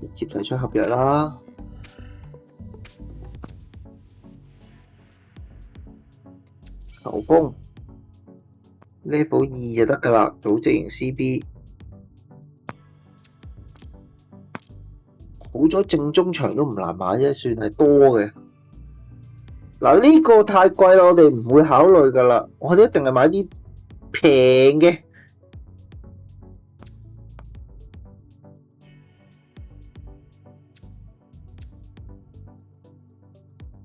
直接提出合約啦。球風 level 2就得㗎啦，組織型 CB。好咗正中場都唔難買啫，算係多嘅。嗱，呢個太貴啦，我哋唔會考慮㗎啦。我哋一定係買啲平嘅。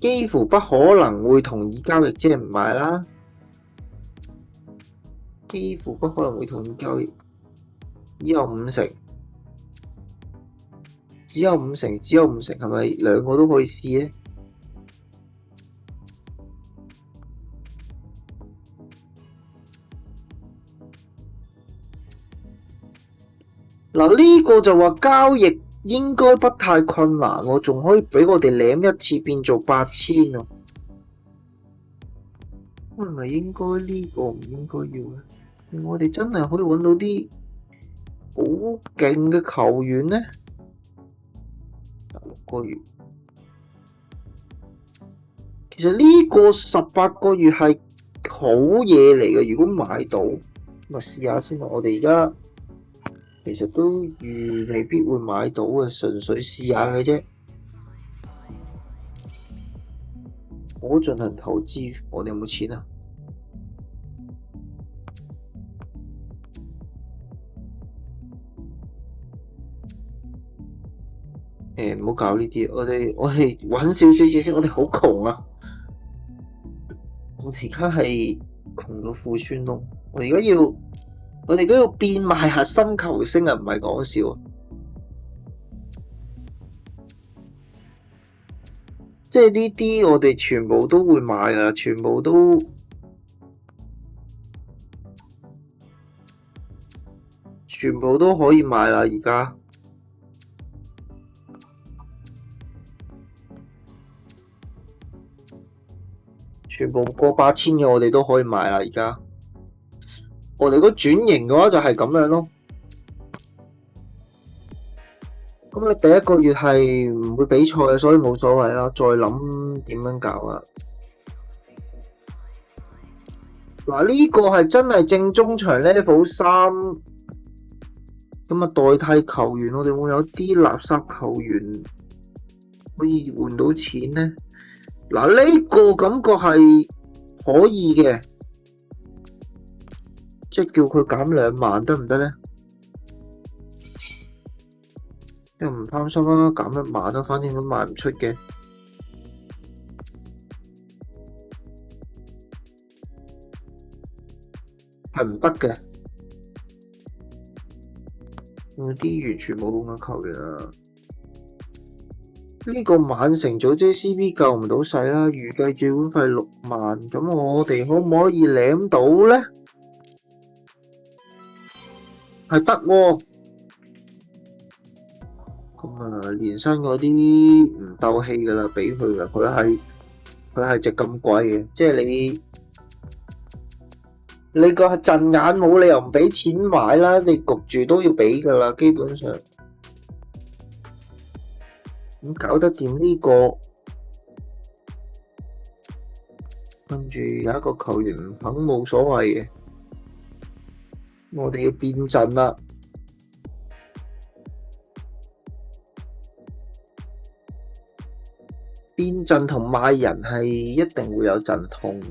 幾乎不可能會同意交易，即係唔買啦。幾乎不可能會同意交易，只有五成，只有五成，只有五成，係咪兩個都可以試呢？嗱，呢個就話交易應該不太困難喎，仲可以俾我哋舐一次變做8000喎。係咪應該呢個唔應該要呢？我哋真係可以揾到啲好勁嘅球員呢？6個月，其實呢個18個月係好嘢嚟嘅，如果買到，咪試下先。我哋而家其實都預未必會買到嘅，純粹試下嘅啫。可進行投資，我哋有冇錢啊？唔好搞呢啲，我哋揾少少錢先，我哋好窮啊！我哋而家係窮到褲穿窿，我哋而家要變賣核心球星啊，唔係講笑啊！即係呢啲我哋全部都會買㗎，全部都可以買啦，而家。全部過8000嘅我哋都可以買啦，而家。我哋如果轉型嘅話就係咁樣咯。咁你第一個月係唔會比賽嘅，所以冇所謂啦，再諗點樣搞啦。嗱，呢個係真係正中場 level 3，咁啊代替球員，我哋會有啲垃圾球員可以換到錢呢？嗱，呢個感覺係可以嘅，即係叫佢減2萬得唔得呢？又唔貪心啦，減1萬啦，反正都賣唔出嘅。係唔得嘅，嗰啲完全冇用嘅球員啊！呢個曼城組織 CB 救唔到世啦，預計轉會費6萬，咁我哋可唔可以舐到呢？係得喎，咁啊年薪嗰啲唔鬥氣噶啦，俾佢噶，佢係值咁貴嘅，即係你個陣眼冇理由唔俾錢買啦，你焗住都要俾噶啦，基本上。咁搞得掂呢個，跟住有一個球員唔肯冇所謂嘅，我哋要變陣啦。變陣同賣人係一定會有陣痛，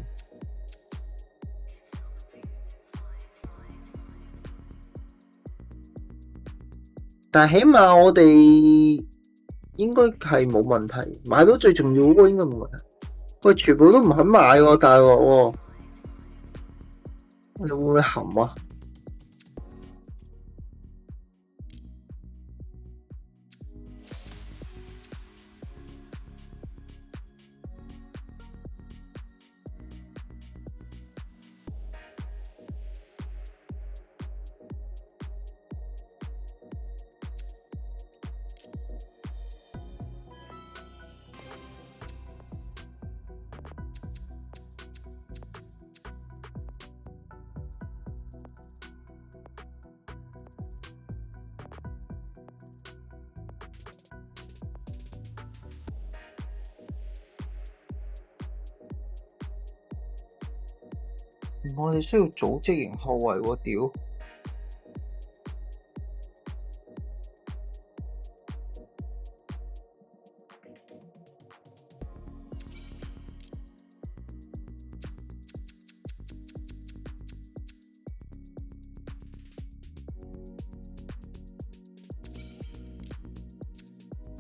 但係起碼我哋應該係冇問題，買到最重要嗰個應該冇問題。喂，全部都唔肯買喎，大鑊喎！你會唔會含啊？我哋需要組織型後衞喎，屌！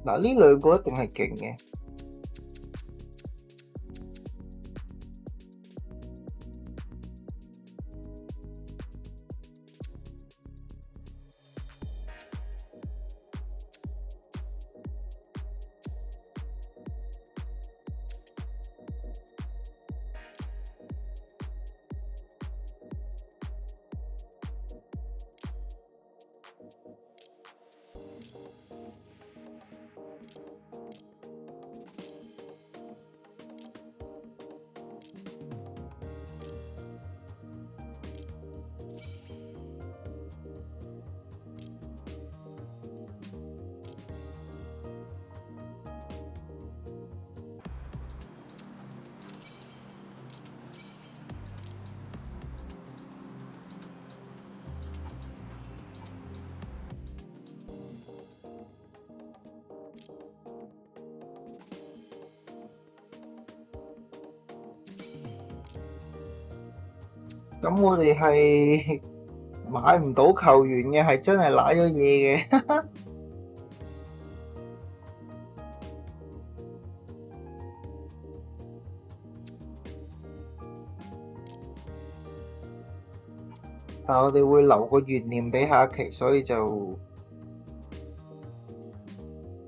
嗱，呢兩個一定係勁嘅。咁我哋係買唔到球員嘅，係真係賴咗嘢嘅。但係我哋會留個懸念俾下一期，所以就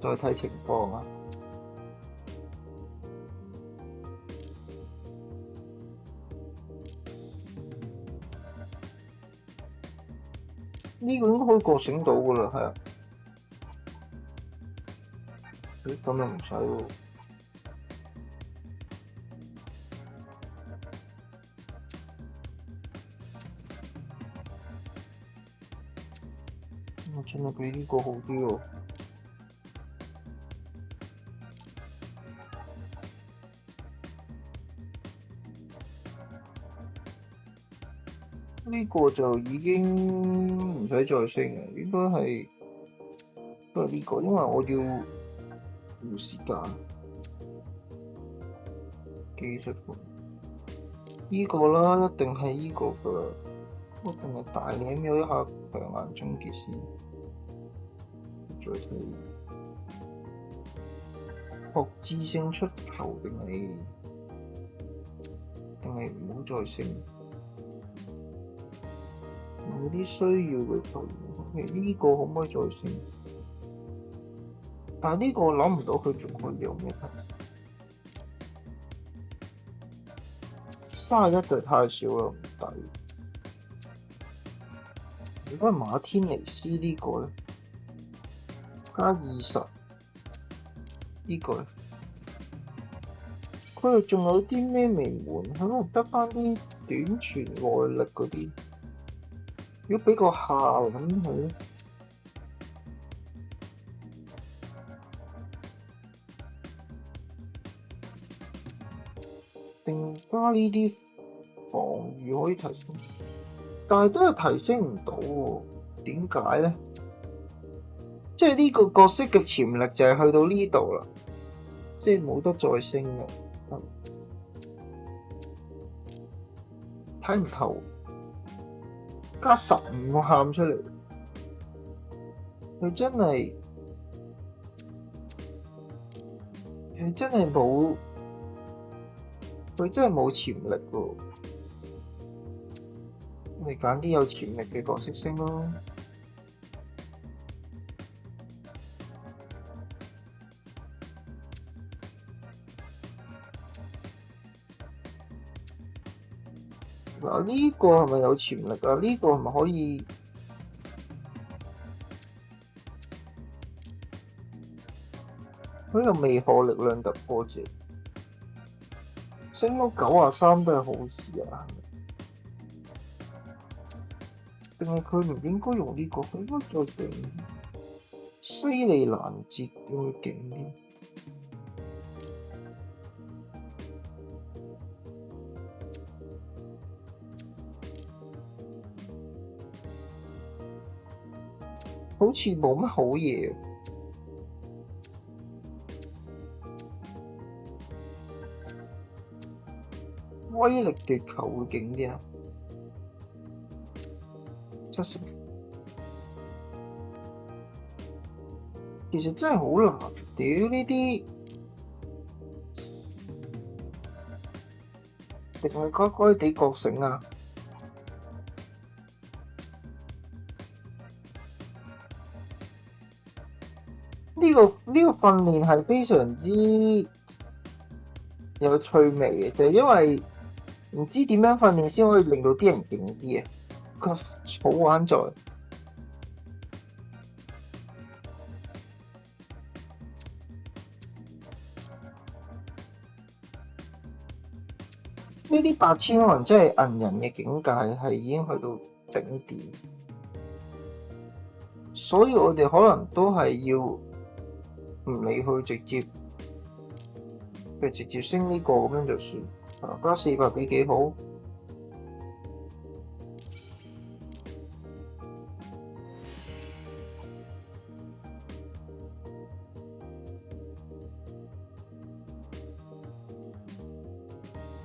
再睇情況啊。呢個應該可以覺醒到㗎啦，係啊。咁又唔使喎。我真係比呢個好啲喎。呢個就已經唔使再升嘅，應該係都係呢個，因為我要冇時間。技術盤呢個啦，一定係呢個㗎啦，一定係大舐咗一下強硬終結先，再睇學智性出球定係唔好再升。有啲需要嘅球員，譬如呢個可唔可以再升？但係呢個我諗唔到佢仲可以有咩？31就太少啦，唔抵。如果係馬天尼斯呢個咧，加20，呢個咧，佢哋仲有啲咩未換？可能得返啲短傳外力嗰啲。如果俾個下咁佢咧，定加呢啲防禦可以提升，但係都係提升唔到喎。點解咧？即係呢個角色嘅潛力就係去到呢度啦，即係冇得再升嘅。睇唔透，加15我喊出嚟，佢真係冇，佢真係冇潛力喎。我哋揀啲有潛力嘅角色升咯。嗱，呢個係咪有潛力啊？呢個係咪可以？佢有未可力量突破者，升到93都係好事啊！定係佢唔應該用呢個？佢應該再勁，西利蘭節會勁啲。好似冇乜好嘢。威力奪球會勁啲啊！70，其實真係好難，屌呢啲，定係該該地覺醒啊！呢個訓練係非常之有趣味嘅，就係因為唔知點樣訓練先可以令到啲人勁啲啊！個好玩在呢啲8000可能真係銀人嘅境界係已經去到頂點，所以我哋可能都係要唔理佢，直接升呢個咁樣就算。加400比幾好。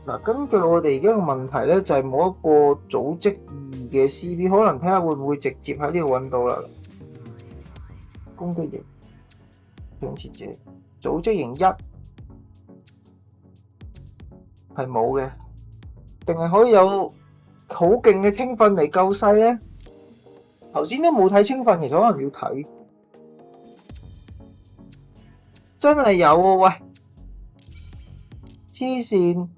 嗱，根據我哋而家嘅問題咧，就係冇一個組織2嘅 CP， 可能睇下會唔會直接喺呢度揾到啦。攻擊型、搶切者、組織型1係冇嘅，定係可以有好勁嘅青訓嚟救世咧？頭先都冇睇青訓，其實可能要睇。真係有喎，喂！黐線！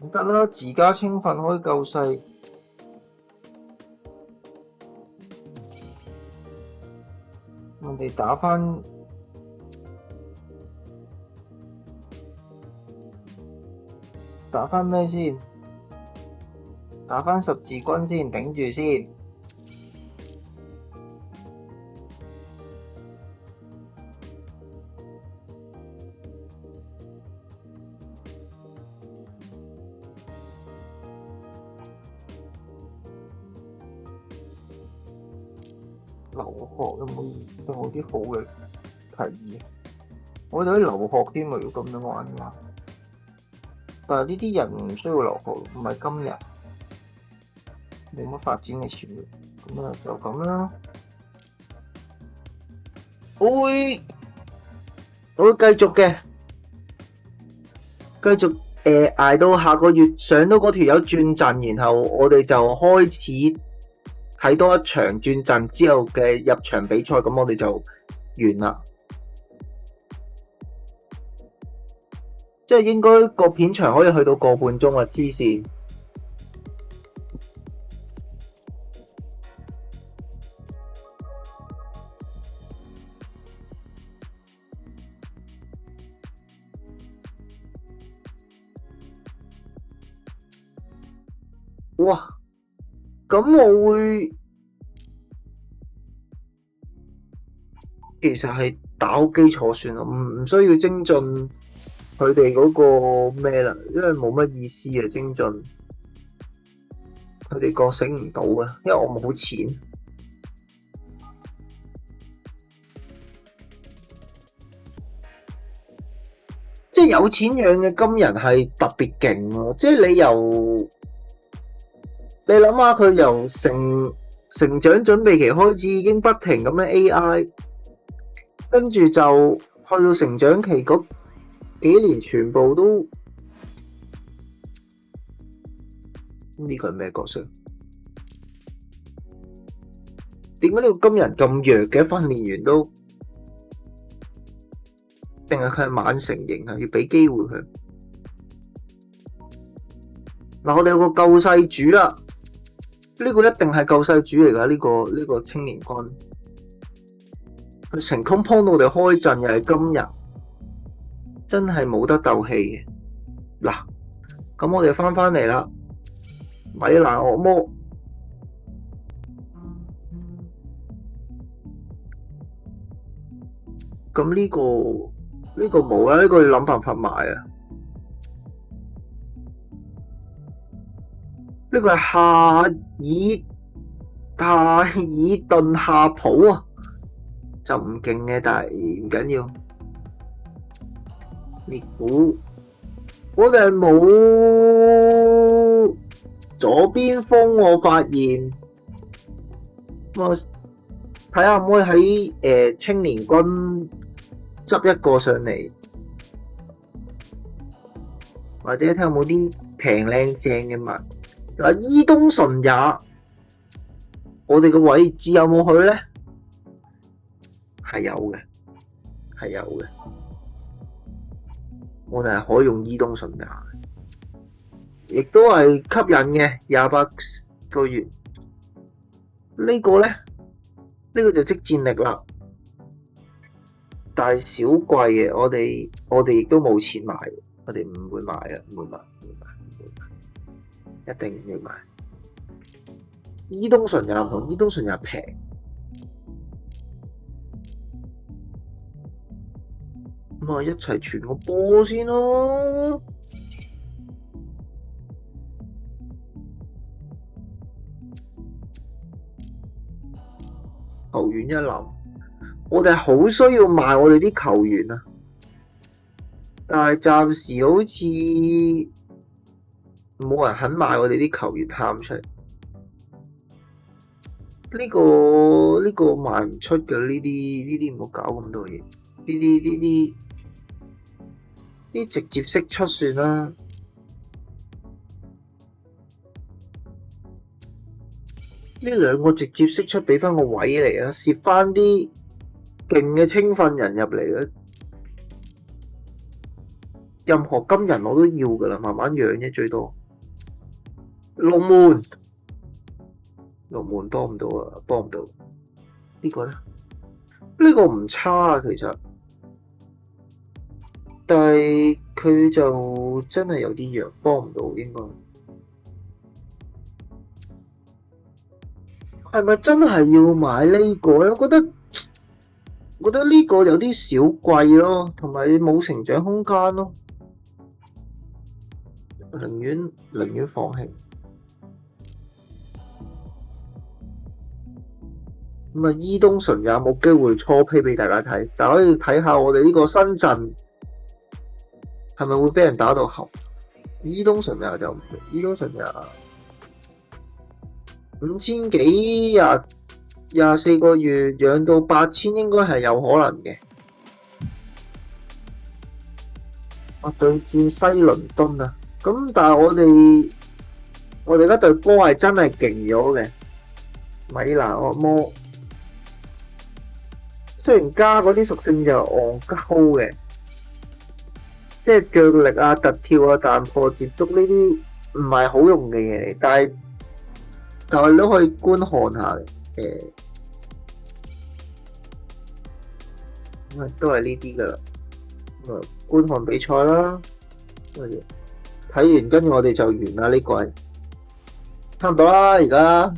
唔得啦，自家青訓可以救世。我哋打返咩先？打返十字軍先，頂住先。留學有冇啲好嘅提議？我哋可以留學添啊！如果咁樣玩嘅話，但係呢啲人唔需要留學，唔係今日冇乜發展嘅潛力，咁啊就咁啦。我會繼續嘅，捱到下個月上到嗰條友轉陣，然後我哋就開始睇多一場轉陣之後嘅入場比賽，咁我哋就完啦。即係應該個片長可以去到個半鐘啊！黐線。哇！咁我會其實係打好基礎算啦，唔需要精進佢哋嗰個咩啦，因為冇乜意思啊，精進佢哋覺醒唔到啊，因為我冇錢。即係有錢養嘅金人係特別勁咯，即係你諗下佢由成長準備期開始已經不停咁樣 AI， 跟住就去到成長期嗰幾年全部都呢個係咩角色？點解呢個金人咁弱嘅訓練員都？定係佢係晚成型啊？要俾機會佢。嗱，我哋有個救世主啦，呢個一定係救世主嚟噶，呢個青年軍，佢成功幫到我哋開陣，又係今日，真係冇得鬥氣嘅。嗱，咁我哋翻嚟啦，米蘭惡魔。咁呢個呢個冇啦，呢個要諗辦法買啊。呢個係夏爾頓夏普啊，就唔勁嘅，但係唔緊要。列股我哋係冇左邊鋒，我發現。我睇下可唔可以喺青年軍執一個上嚟，或者睇下有冇啲平靚正嘅物。嗱，伊東純也，我哋嘅位置有冇佢咧？係有嘅，係有嘅。我哋係可以用伊東純也，亦都係吸引嘅，28個月。呢個咧，呢個就即戰力啦，但係小貴嘅，我哋亦都冇錢買，我哋唔會買嘅，唔會買，一定唔會買。伊東純也同伊東純也平，咁啊一齊傳個波先咯。球員一諗，我哋好需要賣我哋啲球員啊，但係暫時好似冇人肯賣我哋啲球員喊出嚟。呢個賣唔出嘅，呢啲唔好搞咁多嘢，呢啲直接釋出算啦。呢兩個直接釋出俾翻個位嚟啊，攝翻啲勁嘅青訓人入嚟啊！任何金人我都要噶啦，慢慢養啫，最多。龍門幫唔到啊，幫唔到。呢個咧，呢個唔差啊，其實，但係佢就真係有啲弱，幫唔到應該。係咪真係要買呢個咧？我覺得呢個有啲小貴咯，同埋冇成長空間咯，寧願放棄。咁啊，伊東純也冇機會初批俾大家睇，但可以睇下我哋呢個新陣係咪會俾人打到喉？伊東純也就唔係，伊東純也5000幾24個月養到8000應該係有可能嘅。對戰西倫敦啊，咁但係我哋嗰隊波係真係勁咗嘅，米蘭惡魔。雖然加嗰啲屬性就戇鳩嘅，即係腳力啊、突跳啊、彈破接觸呢啲唔係好用嘅嘢嚟，但係都可以觀看下嘅。咁都係呢啲噶啦，咁啊觀看比賽啦，睇完跟住我哋就完啦，呢季差唔多啦，而家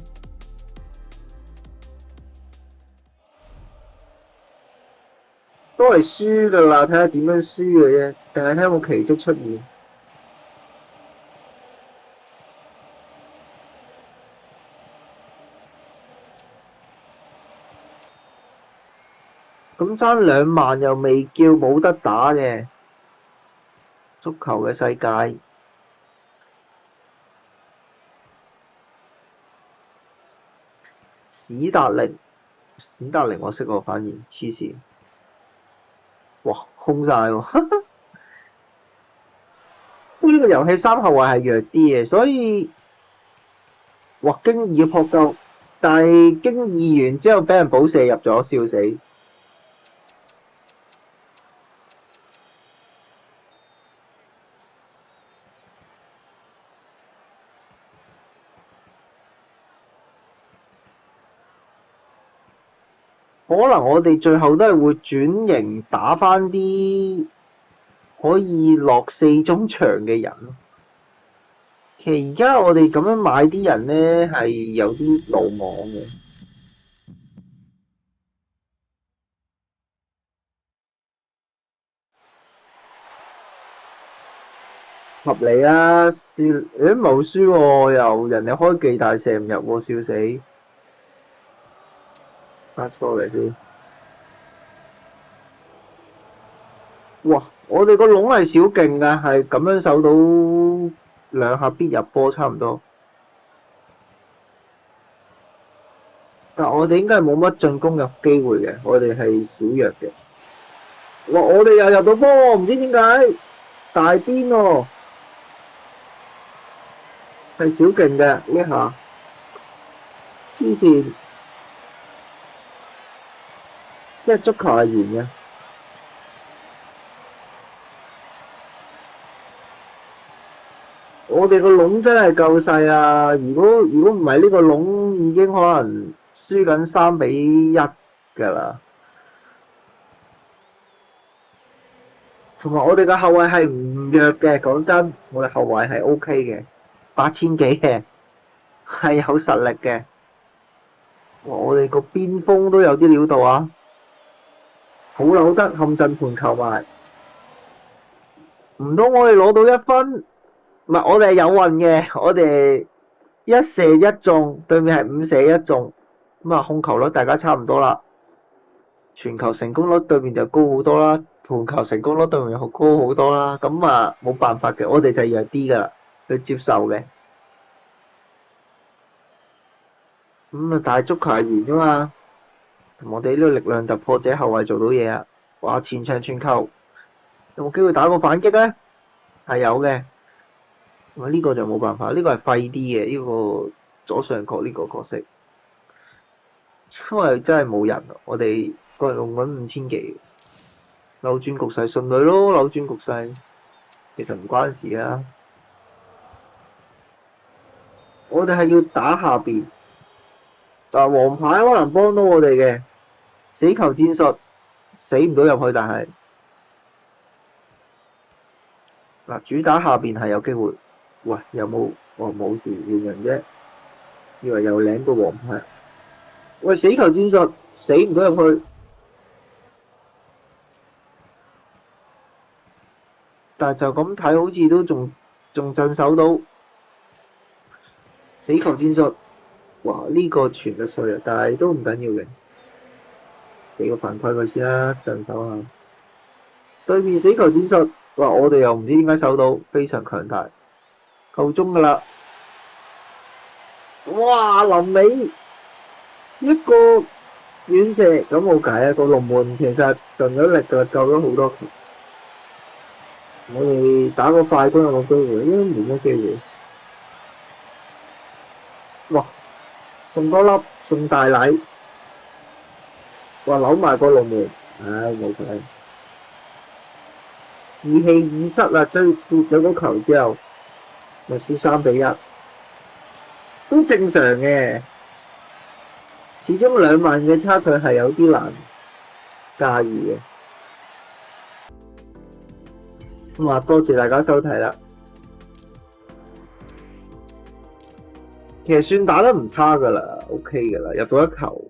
都係輸噶啦，睇下點樣輸嘅啫，定係睇有冇奇蹟出現。咁爭2萬又未叫冇得打嘅，足球嘅世界。史達靈我識喎，反而黐線，哇空晒喎！不過呢個遊戲3後衛係弱啲嘅，所以哇經二嘅撲救，但係經二完之後俾人補射入咗，笑死！可能我哋最後都係會轉型打返啲可以落4中場嘅人咯。其實而家我哋咁樣買啲人咧係有啲魯莽嘅。合理啊，輸冇輸喎，又人哋開技大射唔入喎，笑死！pass 過嚟先。哇！我哋個籠係小勁㗎，係咁樣守到兩下必入波差唔多。但我哋應該係冇乜進攻嘅機會嘅，我哋係小弱嘅。哇！我哋又入到波，唔知點解大癲喎，係小勁嘅呢下，黐線，即係足球係圓嘅。我哋個籠真係夠細啊！如果唔係呢個籠，已經可能輸緊3-1㗎啦。同埋我哋嘅後衞係唔弱嘅，講真，我哋後衞係 OK 嘅，8000幾嘅，係有實力嘅。我哋個邊鋒都有啲料到啊！好扭得陷陣盤球埋，唔通我哋攞到1分？唔係，我哋係有運嘅，我哋1射1中，對面係5射1中，咁啊控球率大家差唔多啦。傳球成功率對面就高好多啦，盤球成功率對面又高好多啦，咁啊冇辦法嘅，我哋就係弱啲噶啦，去接受嘅。咁啊，大足球係圓噶嘛，同我哋呢個力量突破者後衞做到嘢啊！哇，前場傳球有冇機會打個反擊咧？係有嘅，咁呢個就冇辦法，呢個係廢啲嘅呢個左上角呢個角色，因為真係冇人，我哋個人用緊5000幾。扭轉局勢順利咯，扭轉局勢其實唔關事啊。我哋係要打下邊，但黃牌可能幫到我哋嘅死球戰術，死唔到入去，但係嗱主打下邊係有機會。喂，有冇？冇事，換人啫，以為又領個黃牌。喂，死球戰術死唔到入去。但係就咁睇，好似都仲鎮守到死球戰術。哇！呢個傳得衰啊，但係都唔緊要嘅，俾個犯規佢先啦，鎮守下。對面死球戰術，哇！我哋又唔知點解守到，非常強大，夠鐘噶啦。哇！臨尾一個遠射，咁冇計啊！個龍門其實盡咗力㗎，救咗好多球。我哋打個快攻有冇機會？應該冇乜機會。哇！送多粒，送大禮。哇！扭埋個龍門，唉冇計。士氣已失啦，追蝕咗個球之後，咪輸3-1，都正常嘅。始終2萬嘅差距係有啲難駕馭嘅。咁啊，多謝大家收睇啦。其實算打得唔差噶啦 ，OK 噶啦，入到1球。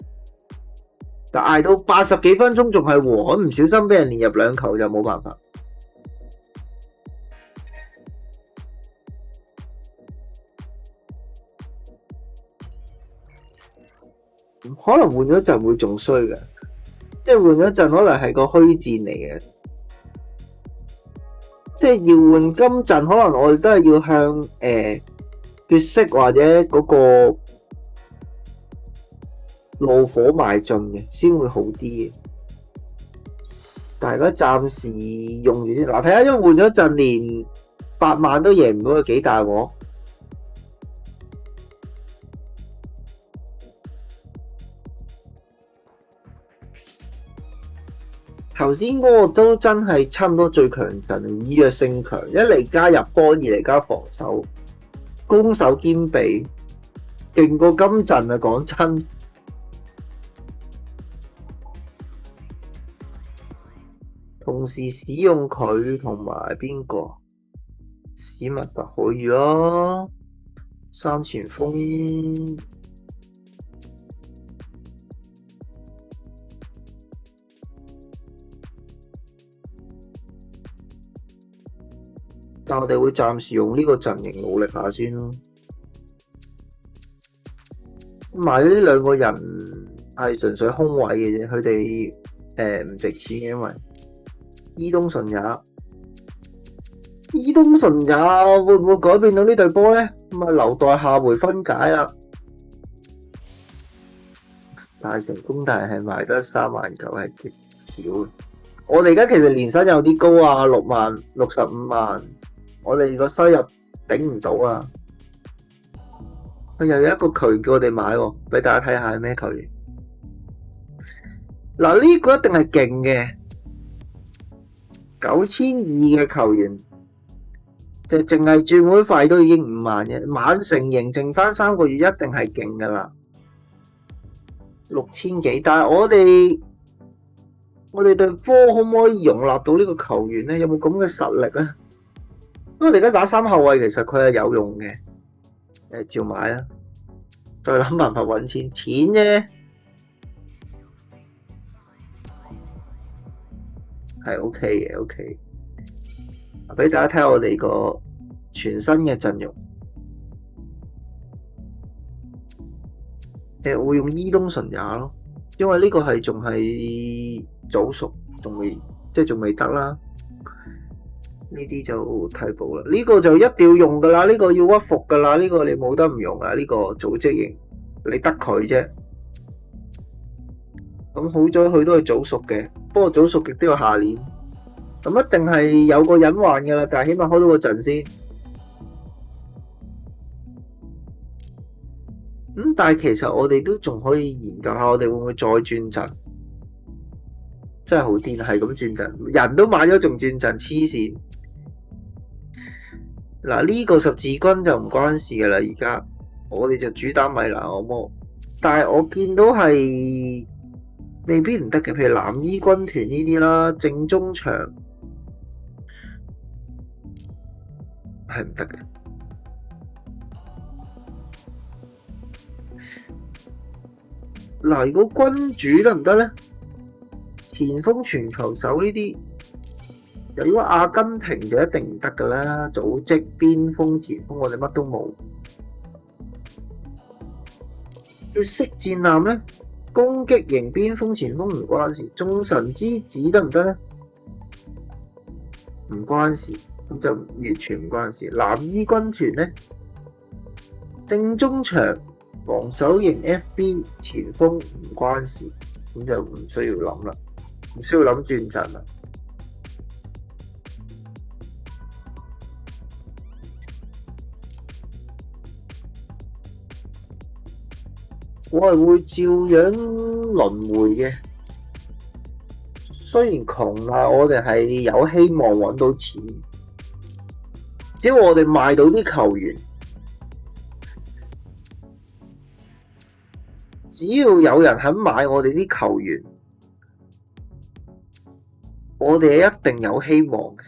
但捱到80幾分鐘仲係和，唔小心俾人連入2球就冇辦法。可能換咗陣會仲衰嘅，即係換咗陣可能係個虛戰嚟嘅。即係要換今陣，可能我哋都係要向血色或者嗰個怒火邁進嘅，先會好啲嘅。但係而家暫時用住先，嗱睇下，因為換咗陣連8萬都贏唔到，佢幾大鑊。頭先嗰個都真係差唔多最強陣，以弱勝強，一嚟加入波，二嚟加防守，攻守兼備，勁過今陣啊！講真，同時使用佢同埋邊個？史密特可以啊，三前鋒。但我哋會暫時用呢個陣型努力下先咯。買呢兩個人係純粹空位嘅啫，佢哋唔值錢嘅，因為伊東純也會唔會改變到呢隊波咧？咁啊，留待下回分解啦。大成功，但係賣得3.9萬係極少。我哋而家其實年薪有啲高啊，65萬，我哋個收入頂唔到啊。佢又有一個球員叫我哋買喎，俾大家睇下係咩球員。嗱，呢個一定係勁嘅，9200嘅球員，就淨係轉會費都已經5萬嘅，晚成型剩翻3個月，一定係勁噶啦。6000幾，但係我哋隊波可唔可以容納到呢個球員咧？有冇咁嘅實力咧？因為我哋而家打3後衛，其實佢係有用嘅，照買啦，再諗辦法揾錢啫，係 OK 嘅 OK。俾大家睇下我哋個全新嘅陣容，會用伊東純也咯，因為呢個係仲係早熟，仲未得啦。呢啲就替補啦，呢個就一定要用噶啦，呢個要屈服噶啦，呢個你冇得唔用啊，呢個組織型你得佢啫。咁好在佢都係早熟嘅，不過早熟亦都要下年。咁一定係有個隱患噶啦，但係起碼開到個陣先。但係其實我哋都仲可以研究下，我哋會唔會再轉陣？真係好癲，係咁轉陣，人都買咗仲轉陣，黐線。嗱，呢個十字軍就唔關事噶啦，而家我哋就主打米蘭惡魔，但係我見到係未必唔得嘅，譬如藍衣軍團呢啲啦，正中場係唔得嘅。嗱，如果君主得唔得咧？前鋒傳球手呢啲，如果阿根廷就一定唔得噶啦。組織邊鋒前鋒我哋乜都冇。血色戰艦咧，攻擊型邊鋒前鋒唔關事。眾神之子得唔得咧？唔關事，咁就完全唔關事。藍衣軍團咧，正中場防守型 FB 前鋒唔關事，咁就唔需要諗啦，唔需要諗轉陣啦。我係會照樣輪迴嘅，雖然窮啊，我哋係有希望揾到錢，只要我哋賣到啲球員，只要有人肯買我哋啲球員，我哋一定有希望嘅。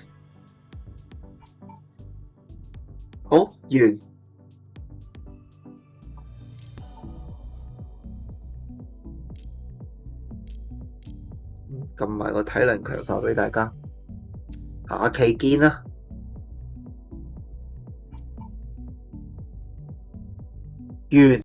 好，完。撳埋個體能強化俾大家，下期見啦！完。